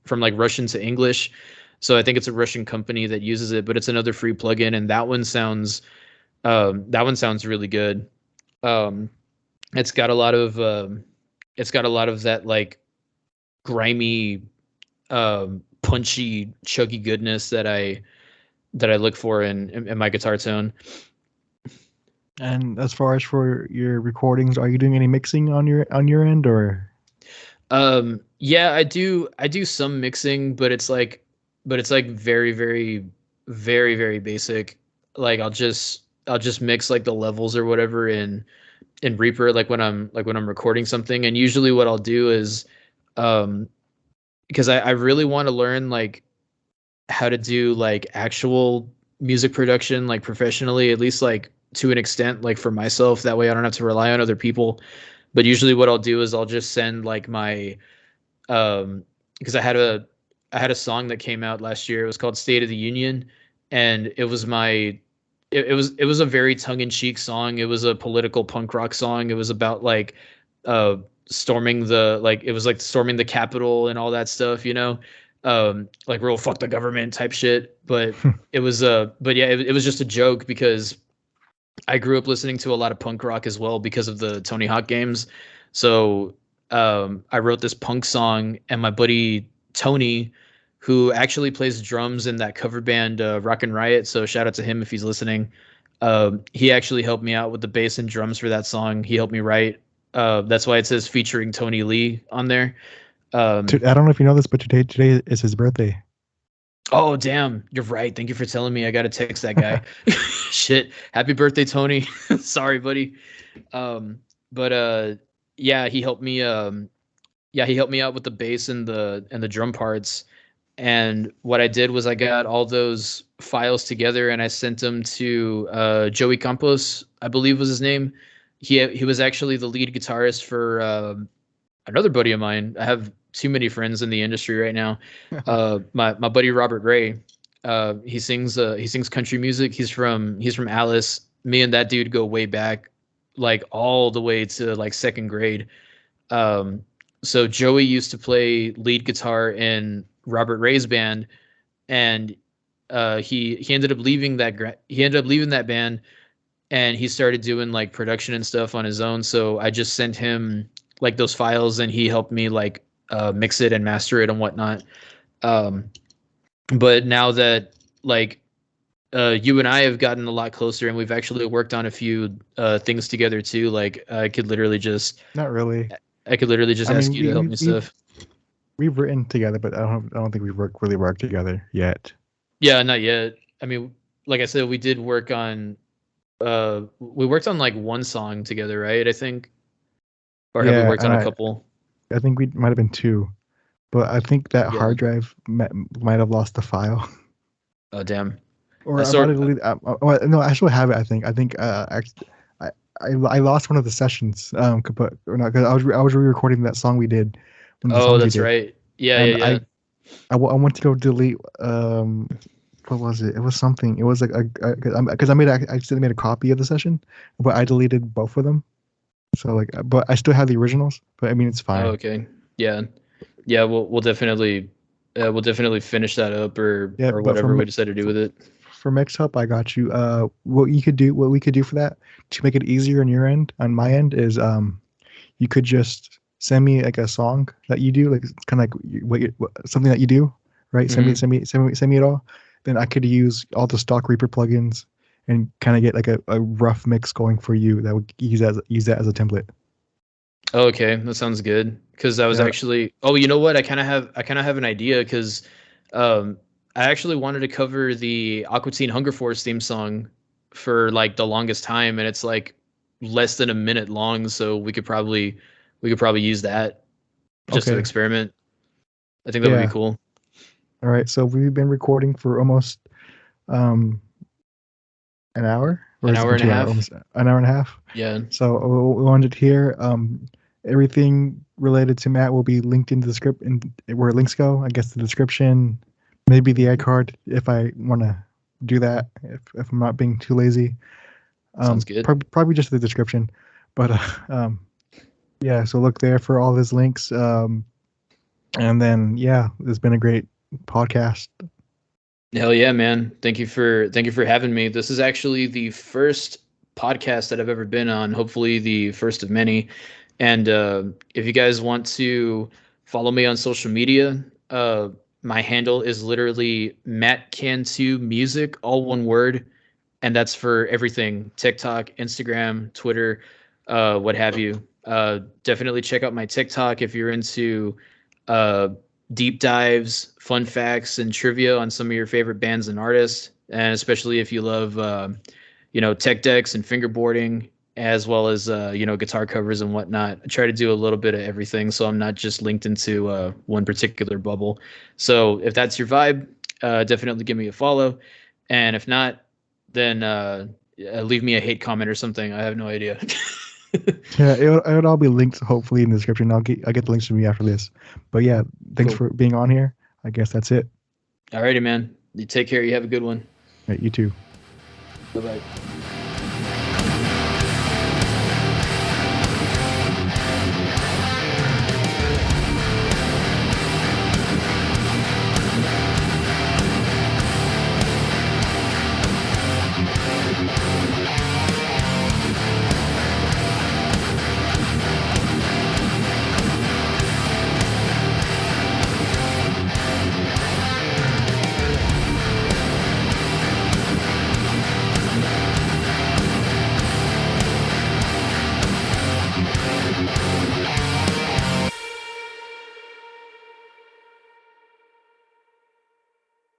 from like Russian to English. So I think it's a Russian company that uses it, but it's another free plugin, and that one sounds really good. Um, it's got a lot of it's got a lot of that like grimy, punchy, chuggy goodness that I look for in my guitar tone.
And as far as for your recordings, are you doing any mixing on your end or?
Yeah, I do some mixing, but it's like very, very, very, very basic. Like I'll just mix like the levels or whatever in Reaper, like when I'm recording something. And usually what I'll do is um because I really want to learn like how to do like actual music production like professionally, at least like to an extent, like for myself. That way I don't have to rely on other people. But usually what I'll do is I'll just send like my because I had a song that came out last year. It was called State of the Union, and it was a very tongue-in-cheek song. It was a political punk rock song. It was about like uh storming the like it was like storming the Capitol and all that stuff, like real fuck the government type shit. But but yeah, it was just a joke because I grew up listening to a lot of punk rock as well because of the Tony Hawk games. So I wrote this punk song, and my buddy Tony, who actually plays drums in that cover band Rock and Riot, so shout out to him if he's listening. He actually helped me out with the bass and drums for that song. He helped me write. That's why it says featuring Tony Lee on there. Um,
I don't know if you know this, but today is his birthday.
oh damn, you're right. Thank you for telling me. I gotta text that guy. Shit. Happy birthday, Tony. Sorry, buddy. Um, but yeah, he helped me out with the bass and the drum parts. And what I did was I got all those files together and I sent them to Joey Campos, I believe was his name. He was actually the lead guitarist for another buddy of mine. I have too many friends in the industry right now. My buddy Robert Ray. He sings country music. He's from Alice. Me and that dude go way back, like all the way to like second grade. Um, so Joey used to play lead guitar in Robert Ray's band, and he ended up leaving he ended up leaving that band, and he started doing like production and stuff on his own. So I just sent him like those files, and he helped me like mix it and master it and whatnot. Um, but now that like you and I have gotten a lot closer, and we've actually worked on a few things together too. Like I could literally just
Not really.
I could literally just
I
ask
mean,
you to help me stuff.
we've written together, but I don't think we've really worked together yet.
Yeah, not yet. I mean, like I said, we did work on we worked on like one song together, right? I think. Or have we
Yeah,
worked
and
on a couple?
I think we might have been two, but I think that
Yeah.
hard drive might have lost the file.
Oh damn.
Or I might
So
have deleted. No, I still have it. I think. I lost one of the sessions. But or not because I was re-recording that song we did, one of the
oh,
songs we
that's
did,
right. Yeah, yeah,
and
yeah.
I went to go delete. What was it? It was something. It was like because I accidentally made a copy of the session, but I deleted both of them. So like, but I still have the originals. But I mean, it's
Oh,
fine.
okay. Yeah. Yeah, we'll definitely finish that up
Yeah,
or
but
whatever we decide to do with it.
for mix up, I got you. What we could do for that to make it easier on your end, on my end, is you could just send me like a song that you do, like kind of like something that you do, right?
Hmm.
Send me it all. Then I could use all the stock Reaper plugins and kind of get like a rough mix going for you that would use that as a template.
Oh, okay, that sounds good. Because I was
Yeah.
actually, oh, you know what? I kind of have an idea because um, I actually wanted to cover the Aqua Teen Hunger Force theme song for like the longest time, and it's like less than a minute long. So we could probably use that just to
Okay.
experiment. I think that would be
Yeah.
cool.
All right. So we've been recording for almost um an hour, or
An
has it
hour
been
and a
2 hours?
half.
Almost an hour and a half.
Yeah.
So we wanted here. Everything related to Matt will be linked in the script and where links go. I guess the description, maybe the
Mhm.
iCard if I want to do that. If I'm not being too lazy,
Sounds good.
probably just the description. But yeah, so look there for all his links. And then yeah, it's been a great podcast.
Hell yeah, man. Thank you for having me. This is actually the first podcast that I've ever been on, hopefully the first of many. And if you guys want to follow me on social media, my handle is literally Matt Cantu Music, all one word, and that's for everything: TikTok, Instagram, Twitter, what have you. Definitely check out my TikTok if you're into uh, deep dives, fun facts, and trivia on some of your favorite bands and artists, and especially if you love, tech decks and fingerboarding, as well as guitar covers and whatnot. I try to do a little bit of everything, so I'm not just linked into one particular bubble. So if that's your vibe, definitely give me a follow, and if not, then leave me a hate comment or something. I have no idea.
Yeah, it would all be linked hopefully in the description. I'll get the links from you after this. But yeah, thanks
Cool.
for being on here. I guess that's it.
Alrighty, man. You take care. You have a good one.
Right, you too.
Bye bye.